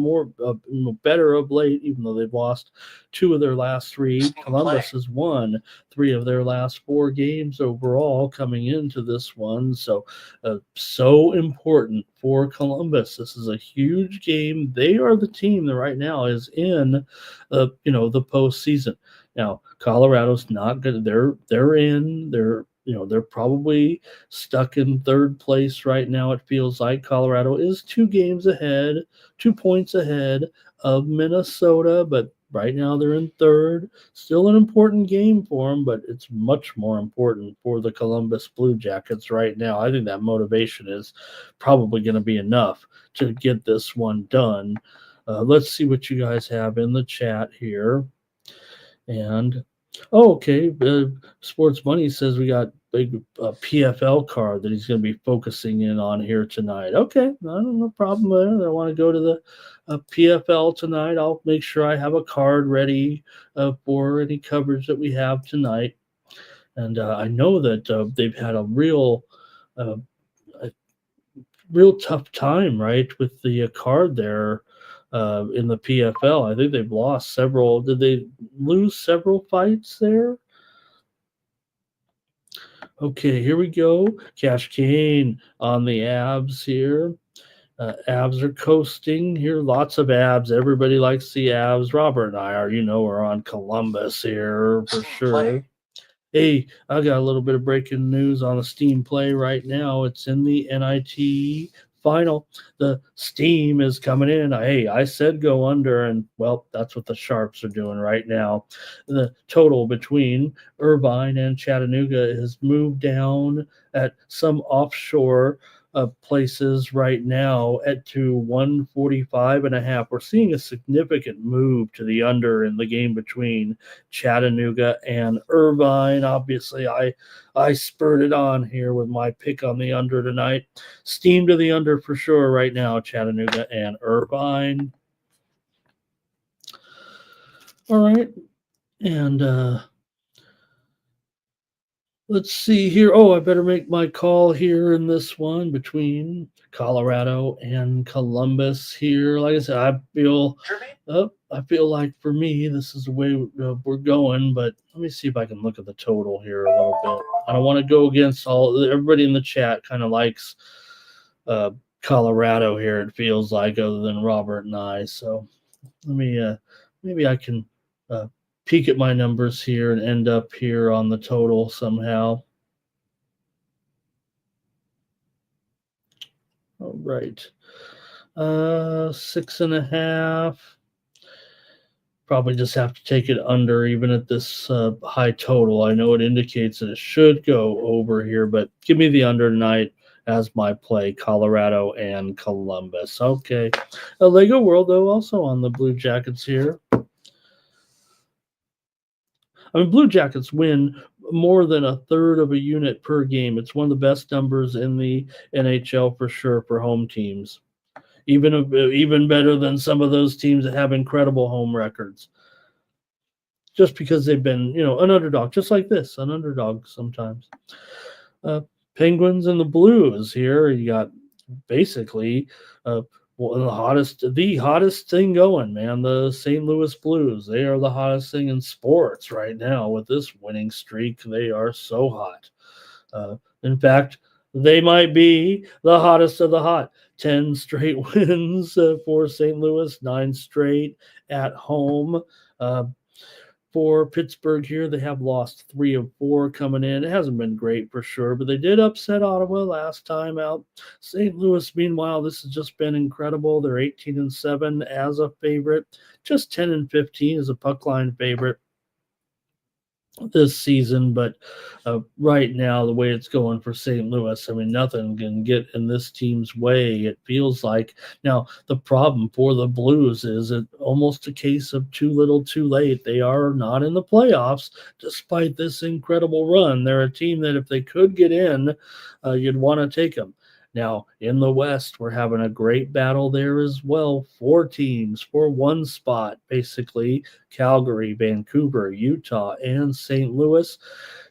Speaker 2: better of late, even though they've lost 2 of their last 3. Columbus has won 3 of their last 4 games overall coming into this one. So important for Columbus. This is a huge game. They are the team that right now is in, the postseason. Now, Colorado's not good. They're in. They're probably stuck in 3rd place right now. It feels like Colorado is 2 points ahead of Minnesota, but right now they're in 3rd. Still an important game for them, but it's much more important for the Columbus Blue Jackets right now. I think that motivation is probably going to be enough to get this one done. Let's see what you guys have in the chat here. And okay, Sports Money says we got big PFL card that he's going to be focusing in on here tonight. Okay, no problem there. I want to go to the PFL tonight. I'll make sure I have a card ready for any coverage that we have tonight. And I know that they've had a real tough time, right, with the card there. In the PFL, I think they've lost several. Did they lose several fights there? Okay, here we go. Cash Kane on the abs here. Abs are coasting here. Lots of abs. Everybody likes the abs. Robert and I are on Columbus here for sure. Hey, I got a little bit of breaking news on the Steam play right now. It's in the NIT final. The Steam is coming in. I said go under, and well, that's what the Sharps are doing right now. The total between Irvine and Chattanooga has moved down at some offshore places right now to 145.5. We're seeing a significant move to the under in the game between Chattanooga and Irvine. Obviously, I spurred it on here with my pick on the under tonight. Steam to the under for sure right now, Chattanooga and Irvine. All right. And let's see here. Oh, I better make my call here in this one between Colorado and Columbus here. Like I said, I feel like for me, this is the way we're going, but let me see if I can look at the total here a little bit. I don't want to go against everybody in the chat kind of likes Colorado here, it feels like, other than Robert and I. So let me, maybe I can peek at my numbers here and end up here on the total somehow. All right. 6.5. Probably just have to take it under even at this high total. I know it indicates that it should go over here, but give me the under tonight as my play, Colorado and Columbus. Okay. Lego World, though, also on the Blue Jackets here. I mean, Blue Jackets win more than a third of a unit per game. It's one of the best numbers in the NHL for sure for home teams. Even better than some of those teams that have incredible home records. Just because they've been, an underdog, just like this, an underdog sometimes. Penguins and the Blues here. You got basically one of the hottest thing going, man. The St. Louis Blues. They are the hottest thing in sports right now with this winning streak. They are so hot. In fact, they might be the hottest of the hot. 10 straight wins for St. Louis, 9 straight at home. For Pittsburgh here, they have lost 3 of 4 coming in. It hasn't been great for sure, but they did upset Ottawa last time out. St. Louis, meanwhile, this has just been incredible. They're 18-7 as a favorite, just 10-15 as a puck line favorite this season. But right now, the way it's going for St. Louis, I mean, nothing can get in this team's way, it feels like. Now, the problem for the Blues is it almost a case of too little too late. They are not in the playoffs despite this incredible run. They're a team that if they could get in, you'd want to take them. Now, in the West, we're having a great battle there as well. 4 teams for 1 spot, basically. Calgary, Vancouver, Utah, and St. Louis.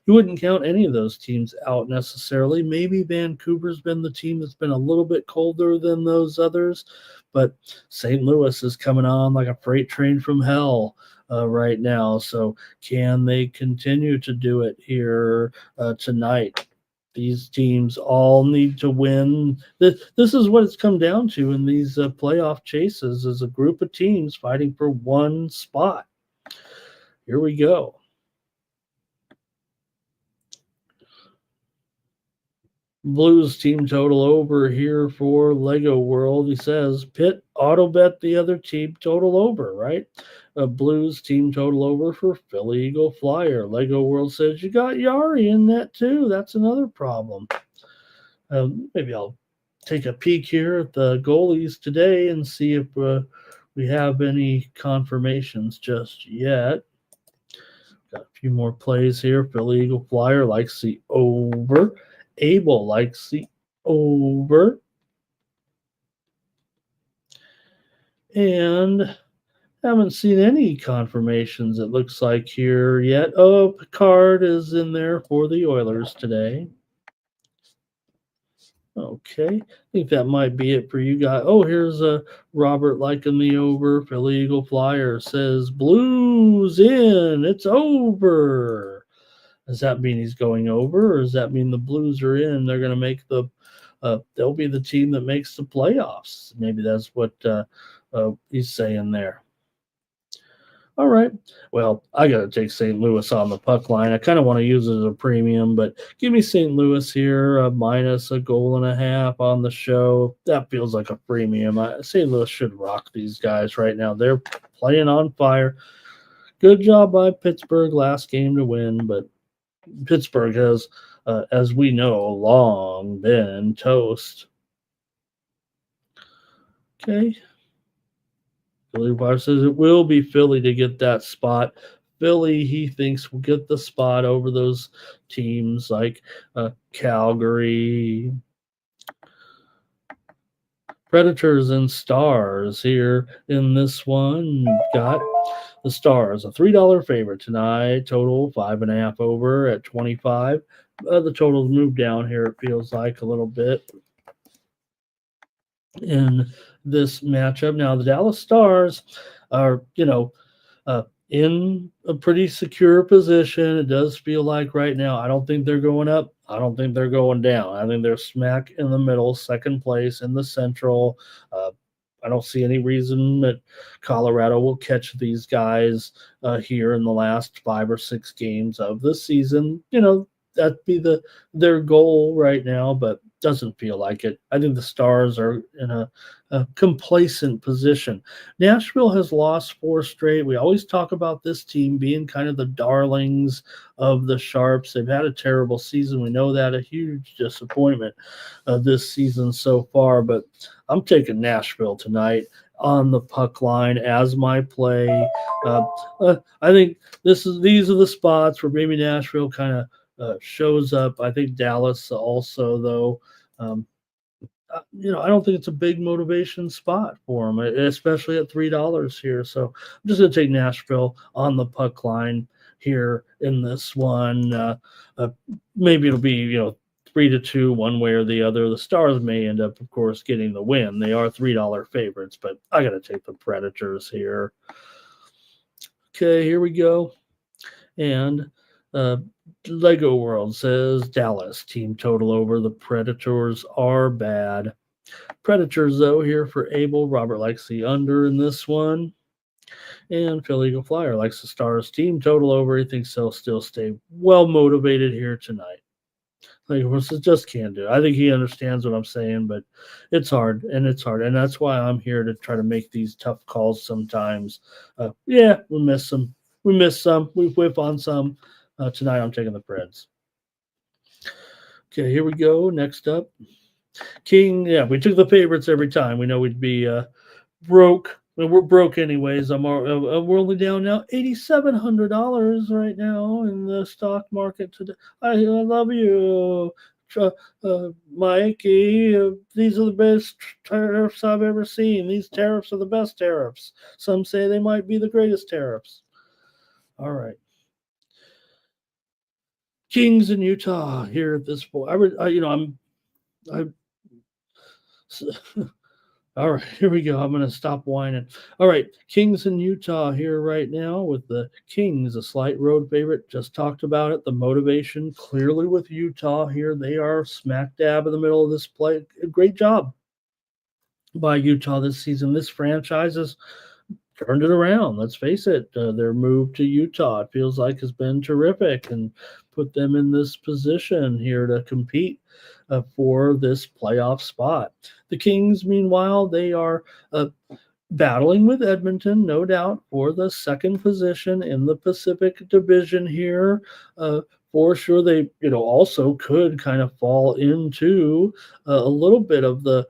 Speaker 2: You wouldn't count any of those teams out necessarily. Maybe Vancouver's been the team that's been a little bit colder than those others, but St. Louis is coming on like a freight train from hell right now. So can they continue to do it here tonight? These teams all need to win. This is what it's come down to in these playoff chases, is a group of teams fighting for 1 spot. Here we go. Blues team total over here for Lego World. He says Pitt auto bet the other team total over, right? Blues team total over for Philly Eagle Flyer. Lego World says you got Yari in that too. That's another problem. Maybe I'll take a peek here at the goalies today and see if we have any confirmations just yet. Got a few more plays here. Philly Eagle Flyer likes the over. Abel likes the over. And haven't seen any confirmations, it looks like, here yet. Oh, Picard is in there for the Oilers today. Okay, I think that might be it for you guys. Oh, here's Robert liking the over. Philly Eagle Flyer says Blues in. It's over. Does that mean he's going over, or does that mean the Blues are in? They're going to make they'll be the team that makes the playoffs. Maybe that's what he's saying there. All right. Well, I got to take St. Louis on the puck line. I kind of want to use it as a premium, but give me St. Louis here, minus a goal and a half on the show. That feels like a premium. St. Louis should rock these guys right now. They're playing on fire. Good job by Pittsburgh last game to win, but Pittsburgh has, as we know, long been toast. Okay. Philly Bar says it will be Philly to get that spot. Philly, he thinks, will get the spot over those teams like Calgary. Predators and Stars here in this one. Got the Stars, a $3 favorite tonight. Total 5.5 over at 25. The totals moved down here, it feels like, a little bit in this matchup. Now, the Dallas Stars are, in a pretty secure position. It does feel like right now. I don't think they're going up. I don't think they're going down. I think they're smack in the middle, second place in the Central. I don't see any reason that Colorado will catch these guys here in the last 5 or 6 games of the season. That'd be their goal right now, but Doesn't feel like it. I think the Stars are in a complacent position. Nashville has lost 4 straight. We always talk about this team being kind of the darlings of the Sharps. They've had a terrible season. We know that, a huge disappointment this season so far, but I'm taking Nashville tonight on the puck line as my play. I think these are the spots where maybe Nashville kind of shows up. I think Dallas also, though. I don't think it's a big motivation spot for them, especially at $3 here. So I'm just going to take Nashville on the puck line here in this one. Maybe it'll be 3-2 one way or the other. The Stars may end up, of course, getting the win. They are $3 favorites, but I got to take the Predators here. Okay, here we go. And Lego World says Dallas team total over. The Predators are bad. Predators, though, here for Abel. Robert likes the under in this one. And Phil Eagle Flyer likes the Stars team total over. He thinks they'll still stay well motivated here tonight. Lego World says just can't do it. I think he understands what I'm saying, but it's hard. And that's why I'm here to try to make these tough calls sometimes. We miss some. We miss some. We whiff on some. Tonight, I'm taking the Preds. Okay, here we go. Next up, King. Yeah, we took the favorites every time. We know we'd be broke. Well, we're broke anyways. We're only down now $8,700 right now in the stock market today. I love you, Mikey. These are the best tariffs I've ever seen. These tariffs are the best tariffs. Some say they might be the greatest tariffs. All right. Kings in Utah here at this point. All right, here we go. I'm going to stop whining. All right, Kings in Utah here right now with the Kings, a slight road favorite. Just talked about it. The motivation clearly with Utah here. They are smack dab in the middle of this play. A great job by Utah this season. This franchise has turned it around. Let's face it. Their move to Utah, it feels like, has been terrific and put them in this position here to compete for this playoff spot. The Kings, meanwhile, they are battling with Edmonton, no doubt, for the second position in the Pacific Division here. For sure, they also could kind of fall into a little bit of the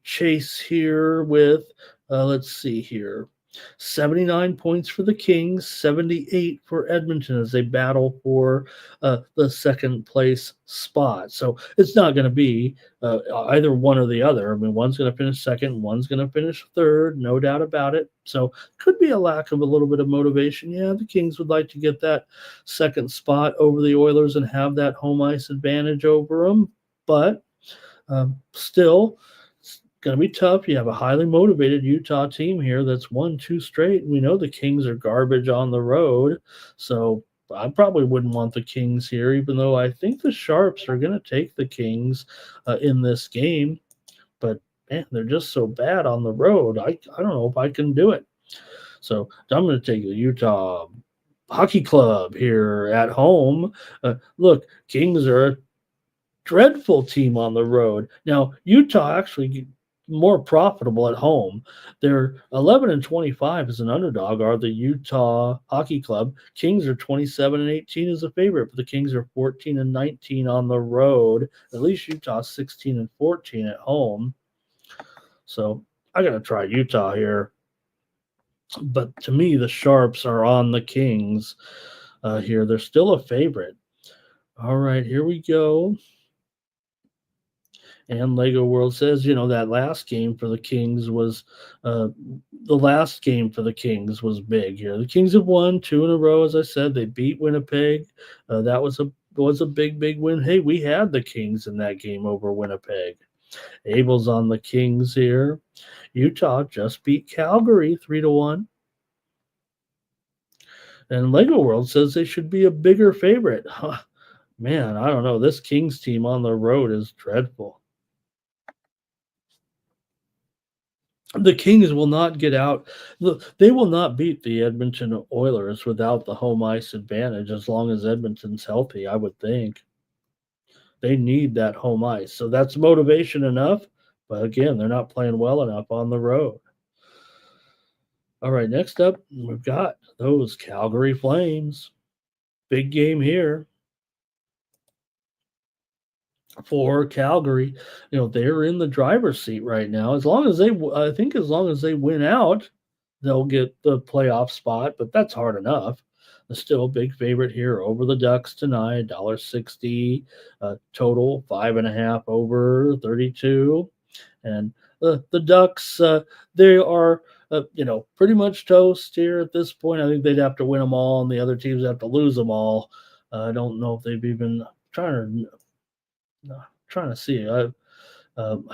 Speaker 2: chase here with, let's see here, 79 points for the Kings, 78 for Edmonton as they battle for the second place spot. So it's not going to be either one or the other. I mean, one's going to finish second, one's going to finish third, no doubt about it. So could be a lack of a little bit of motivation. Yeah, the Kings would like to get that second spot over the Oilers and have that home ice advantage over them, but still, going to be tough. You have a highly motivated Utah team here that's won 2 straight. We know the Kings are garbage on the road, so I probably wouldn't want the Kings here, even though I think the Sharps are going to take the Kings in this game. But, man, they're just so bad on the road. I don't know if I can do it. So I'm going to take the Utah Hockey Club here at home. Look, Kings are a dreadful team on the road. Now, Utah actually more profitable at home. They're 11-25 as an underdog are the Utah Hockey Club. Kings are 27-18 as a favorite, but the Kings are 14-19 on the road. At least Utah's 16-14 at home. So I got to try Utah here. But to me, the Sharps are on the Kings here. They're still a favorite. All right, here we go. And Lego World says, that last game for the Kings was big here. The Kings have won 2 in a row, as I said. They beat Winnipeg. That was a big win. Hey, we had the Kings in that game over Winnipeg. Abel's on the Kings here. Utah just beat Calgary 3-1. And Lego World says they should be a bigger favorite. Man, I don't know. This Kings team on the road is dreadful. The Kings will not get out. They will not beat the Edmonton Oilers without the home ice advantage as long as Edmonton's healthy, I would think. They need that home ice. So that's motivation enough. But again, they're not playing well enough on the road. All right, next up, we've got those Calgary Flames. Big game here for Calgary. They're in the driver's seat right now. As long as they win out, they'll get the playoff spot, but that's hard enough. They're still a big favorite here over the Ducks tonight, $1.60 total, 5.5 over 32. And the Ducks, they are, pretty much toast here at this point. I think they'd have to win them all, and the other teams have to lose them all. I don't know if they've even trying to see. I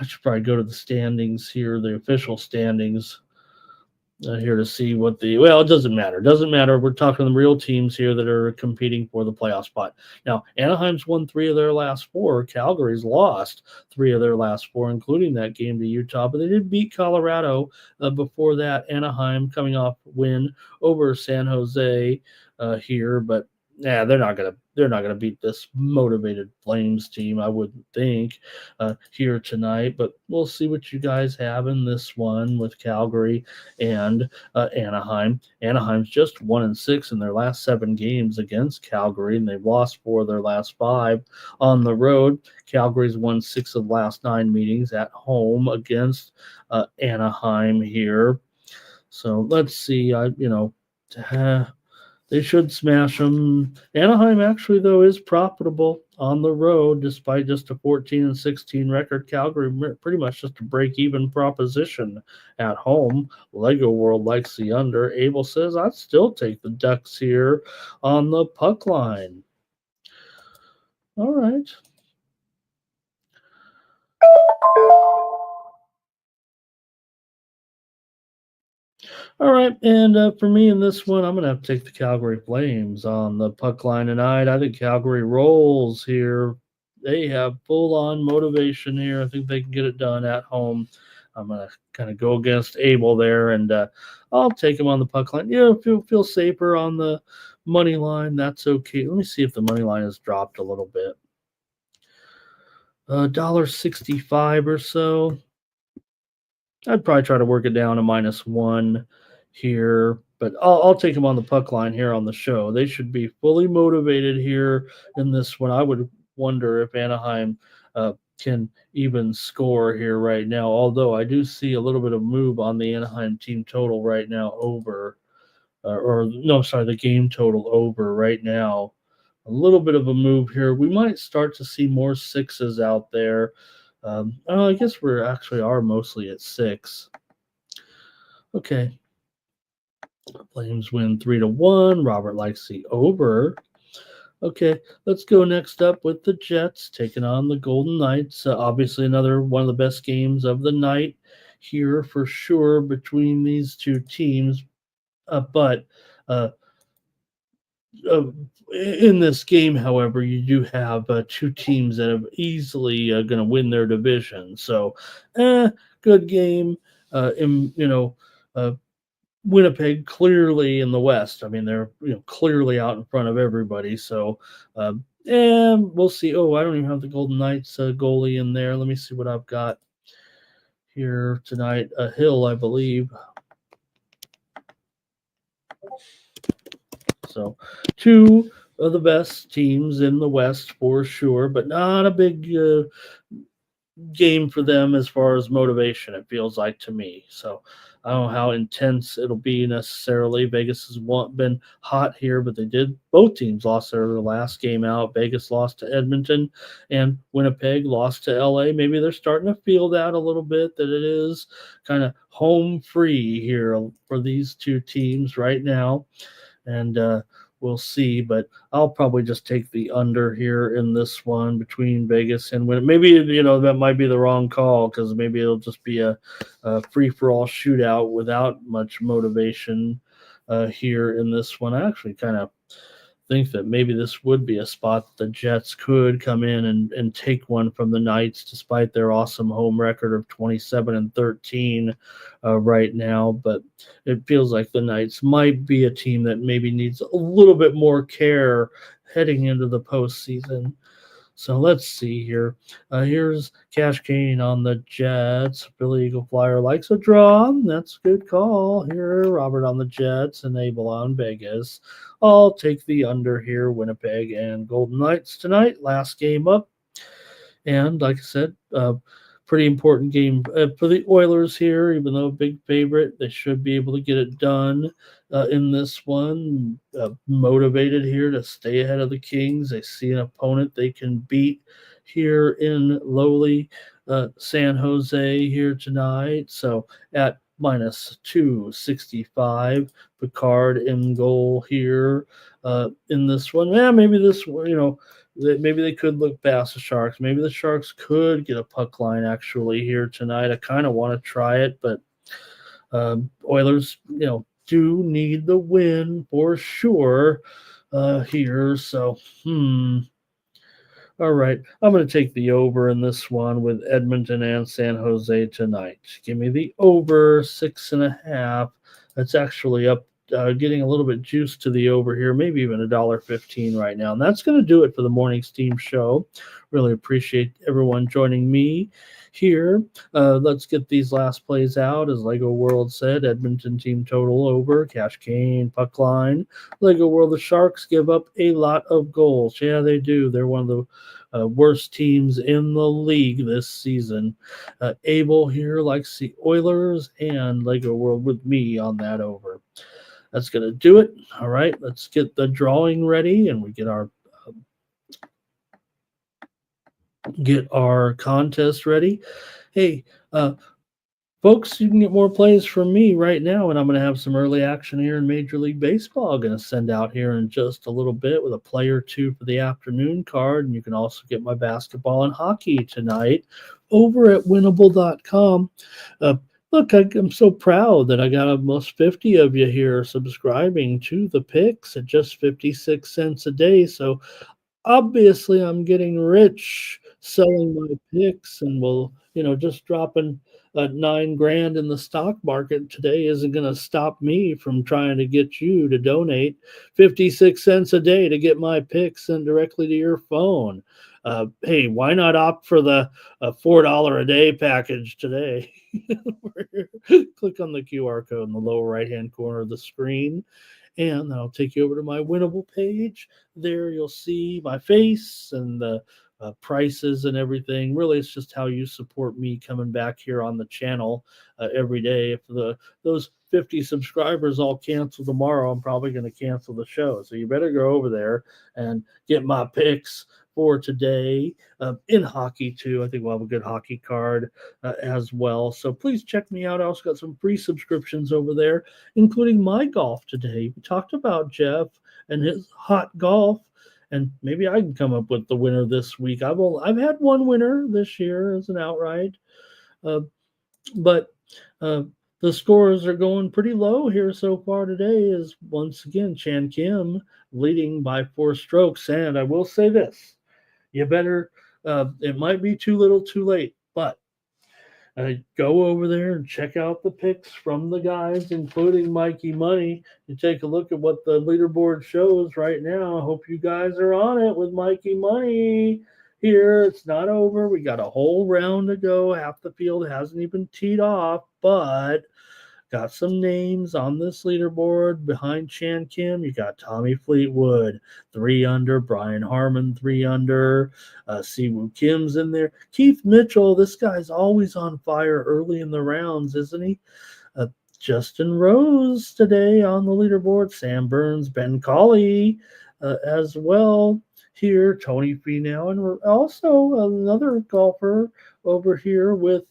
Speaker 2: should probably go to the standings here, the official standings here to see what it doesn't matter. Doesn't matter. We're talking the real teams here that are competing for the playoff spot. Now, Anaheim's won 3 of their last 4. Calgary's lost 3 of their last 4, including that game to Utah, but they did beat Colorado before that. Anaheim coming off win over San Jose here, but yeah, they're not gonna beat this motivated Flames team, I wouldn't think, here tonight. But we'll see what you guys have in this one with Calgary and Anaheim. Anaheim's just 1-6 in their last 7 games against Calgary, and they've lost 4 of their last 5 on the road. Calgary's won 6 of the last 9 meetings at home against Anaheim here. So let's see. They should smash them. Anaheim actually, though, is profitable on the road despite just a 14-16 record. Calgary pretty much just a break-even proposition at home. Lego World likes the under. Abel says, I'd still take the Ducks here on the puck line. All right. All right, and for me in this one, I'm going to have to take the Calgary Flames on the puck line tonight. I think Calgary rolls here. They have full-on motivation here. I think they can get it done at home. I'm going to kind of go against Abel there, and I'll take him on the puck line. Feel safer on the money line. That's okay. Let me see if the money line has dropped a little bit. $1.65 or so. I'd probably try to work it down to -1 here, but I'll take them on the puck line here on the show. They should be fully motivated here in this one. I would wonder if Anaheim can even score here right now, although I do see a little bit of move on the Anaheim team total right now over, the game total over right now. A little bit of a move here. We might start to see more 6s out there. I guess we actually are mostly at 6. Okay. Flames win 3-1. Robert likes the over. Okay, let's go next up with the Jets taking on the Golden Knights. Obviously, another one of the best games of the night here for sure between these two teams. But in this game, however, you do have 2 teams that are easily going to win their division. So, good game. Winnipeg clearly in the West. I mean, they're clearly out in front of everybody. So, and we'll see. Oh, I don't even have the Golden Knights goalie in there. Let me see what I've got here tonight. Hill, I believe. So 2 of the best teams in the West for sure, but not a big game for them as far as motivation, it feels like to me. So I don't know how intense it'll be necessarily. Vegas has been hot here, but both teams lost their last game out. Vegas lost to Edmonton and Winnipeg lost to LA. Maybe they're starting to feel that a little bit, that it is kind of home free here for these 2 teams right now. And we'll see, but I'll probably just take the under here in this one between Vegas and Winnipeg. Maybe, that might be the wrong call because maybe it'll just be a free-for-all shootout without much motivation here in this one. I actually kind of think that maybe this would be a spot that the Jets could come in and take one from the Knights despite their awesome home record of 27-13 right now. But it feels like the Knights might be a team that maybe needs a little bit more care heading into the postseason. So let's see here. Here's Cash Kane on the Jets. Billy Eagle Flyer likes a draw. That's a good call. Here, Robert on the Jets and Abel on Vegas. I'll take the under here, Winnipeg and Golden Knights tonight. Last game up. And like I said, pretty important game for the Oilers here, even though a big favorite. They should be able to get it done in this one. Motivated here to stay ahead of the Kings. They see an opponent they can beat here in lowly San Jose here tonight. So at minus 265, Picard in goal here in this one. Yeah, maybe this one, maybe they could look past the Sharks. Maybe the Sharks could get a puck line actually here tonight. I kind of want to try it, but Oilers, do need the win for sure here. So, all right, I'm going to take the over in this one with Edmonton and San Jose tonight. Give me the over 6.5. That's actually up, getting a little bit juiced to the over here, maybe even $1.15 right now. And that's going to do it for the Morning Steam Show. Really appreciate everyone joining me here. Let's get these last plays out. As Lego World said, Edmonton team total over, Cash Kane, puck line. Lego World, the Sharks give up a lot of goals. Yeah, they do. They're one of the worst teams in the league this season. Abel here likes the Oilers, and Lego World with me on that over. That's going to do it. All right, let's get the drawing ready, and we get our contest ready. Hey, folks, you can get more plays from me right now, and I'm going to have some early action here in Major League Baseball. I'm going to send out here in just a little bit with a play or two for the afternoon card, and you can also get my basketball and hockey tonight over at winnable.com. Look, I'm so proud that I got almost 50 of you here subscribing to the picks at just 56 cents a day. So obviously I'm getting rich selling my picks, and just dropping $9,000 in the stock market today isn't going to stop me from trying to get you to donate 56 cents a day to get my picks sent directly to your phone. Hey, why not opt for the $4 a day package today? Click on the QR code in the lower right-hand corner of the screen, and that'll take you over to my winnable page. There you'll see my face and the prices and everything. Really, it's just how you support me coming back here on the channel every day. If those 50 subscribers all cancel tomorrow, I'm probably going to cancel the show. So you better go over there and get my picks for today in hockey too. I think we'll have a good hockey card as well. So please check me out. I also got some free subscriptions over there, including my golf today. We talked about Jeff and his hot golf, and maybe I can come up with the winner this week. I've had one winner this year as an outright, but the scores are going pretty low here so far today. Is once again Chan Kim leading by 4 strokes. And I will say this: you better. It might be too little, too late, but go over there and check out the picks from the guys, including Mikey Money. You take a look at what the leaderboard shows right now. I hope you guys are on it with Mikey Money. Here, it's not over. We got a whole round to go. Half the field hasn't even teed off, but got some names on this leaderboard behind Chan Kim. You got Tommy Fleetwood, 3 under. Brian Harmon, 3 under. Siwoo Kim's in there. Keith Mitchell, this guy's always on fire early in the rounds, isn't he? Justin Rose today on the leaderboard. Sam Burns, Ben Colley as well here. Tony Finau, and we're also another golfer over here with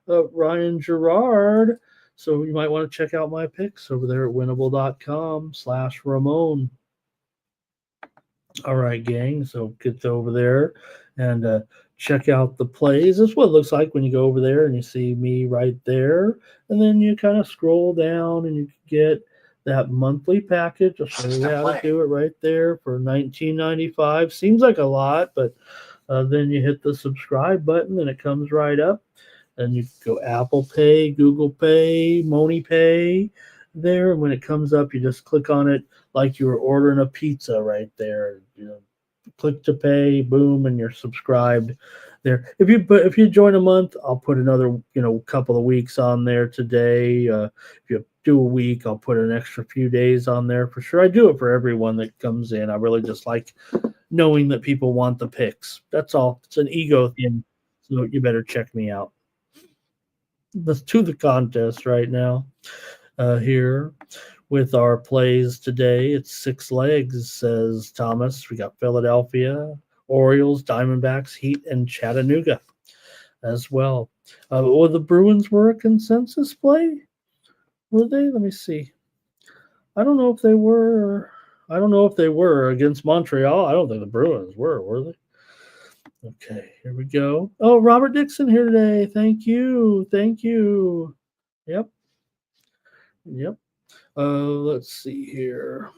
Speaker 2: Ryan Gerard. So you might want to check out my picks over there at winnable.com/Ramon. All right, gang. So get over there and check out the plays. This is what it looks like when you go over there and you see me right there. And then you kind of scroll down and you get that monthly package. I'll show you how to do it right there for $19.95. Seems like a lot, but then you hit the subscribe button and it comes right up. And you go Apple Pay, Google Pay, MoneyPay there. And when it comes up, you just click on it like you were ordering a pizza right there. click to pay, boom, and you're subscribed there. If you join a month, I'll put another couple of weeks on there today. If you do a week, I'll put an extra few days on there for sure. I do it for everyone that comes in. I really just like knowing that people want the picks. That's all. It's an ego thing, so you better check me out. Let's do the contest right now. Here with our plays today, it's 6 legs, says Thomas. We got Philadelphia, Orioles, Diamondbacks, Heat, and Chattanooga as well. The Bruins were a consensus play? Were they? Let me see. I don't know if they were. I don't know if they were against Montreal. I don't think the Bruins were they? Okay, here we go. Oh, Robert Dixon here today. Thank you. Thank you. Yep. Let's see here.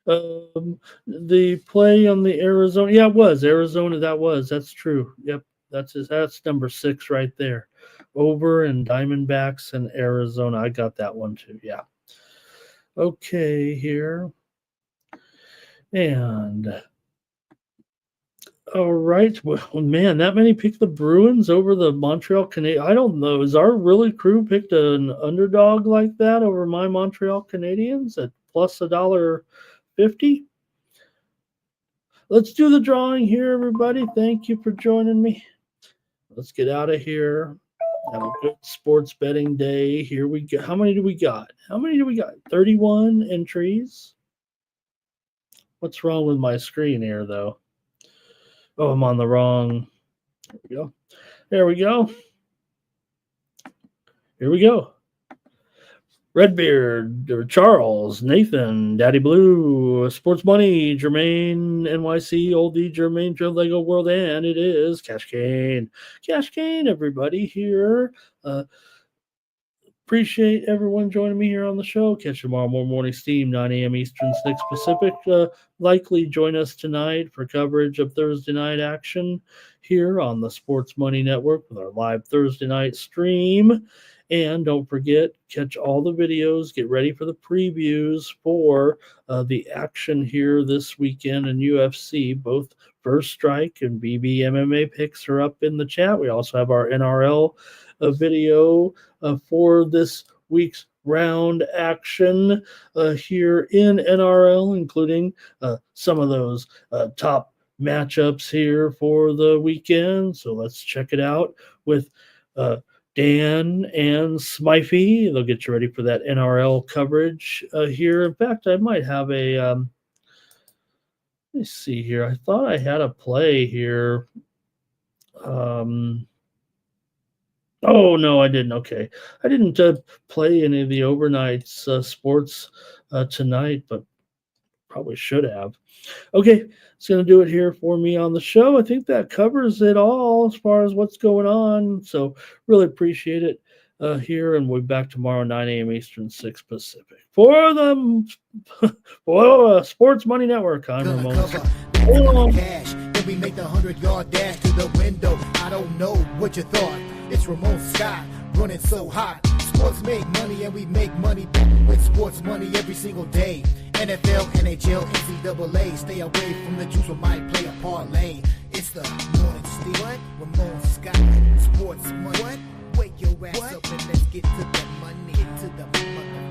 Speaker 2: The play on the Arizona. Yeah, it was Arizona. That's true. Yep. That's number 6 right there. Over and Diamondbacks and Arizona. I got that one too. Yeah. Okay, here. And all right. Well, man, that many picked the Bruins over the Montreal Canadiens. I don't know. Is our really crew picked an underdog like that over my Montreal Canadiens at plus $1.50? Let's do the drawing here, everybody. Thank you for joining me. Let's get out of here. Have a good sports betting day. Here we go. How many do we got? 31 entries. What's wrong with my screen here, though? Oh, I'm on the wrong. There we go. Here we go. Redbeard, or Charles, Nathan, Daddy Blue, Sports Money, Jermaine, NYC, Oldie, Jermaine, Drill Lego World, and it is Cash Cane. Cash Cane, everybody here. Appreciate everyone joining me here on the show. Catch you tomorrow morning steam, 9 a.m. Eastern, 6 Pacific. Likely join us tonight for coverage of Thursday night action here on the Sports Money Network with our live Thursday night stream. And don't forget, catch all the videos. Get ready for the previews for the action here this weekend in UFC. Both First Strike and BB MMA picks are up in the chat. We also have our NRL video for this week's round action here in NRL, including some of those top matchups here for the weekend. So let's check it out with Dan and Smythe. They'll get you ready for that NRL coverage here. In fact, I might have a let me see here. I thought I had a play here. Oh, no, I didn't. Okay. I didn't play any of the overnights sports tonight, but probably should have. Okay, it's going to do it here for me on the show. I think that covers it all as far as what's going on. So really appreciate it here, and we'll be back tomorrow, 9 a.m. Eastern, 6 Pacific. For the Sports Money Network, I'm Ramon.
Speaker 1: Cash. Then we make the 100-yard dash to the window. I don't know what you thought. It's Ramon Scott running so hot. Sports make money and we make money with sports money every single day. NFL, NHL, NCAA. Stay away from the juice, we might play a parlay. It's the morning steal. Ramon Scott, sports money. Wake your ass up and let's get to the money. Get to the money.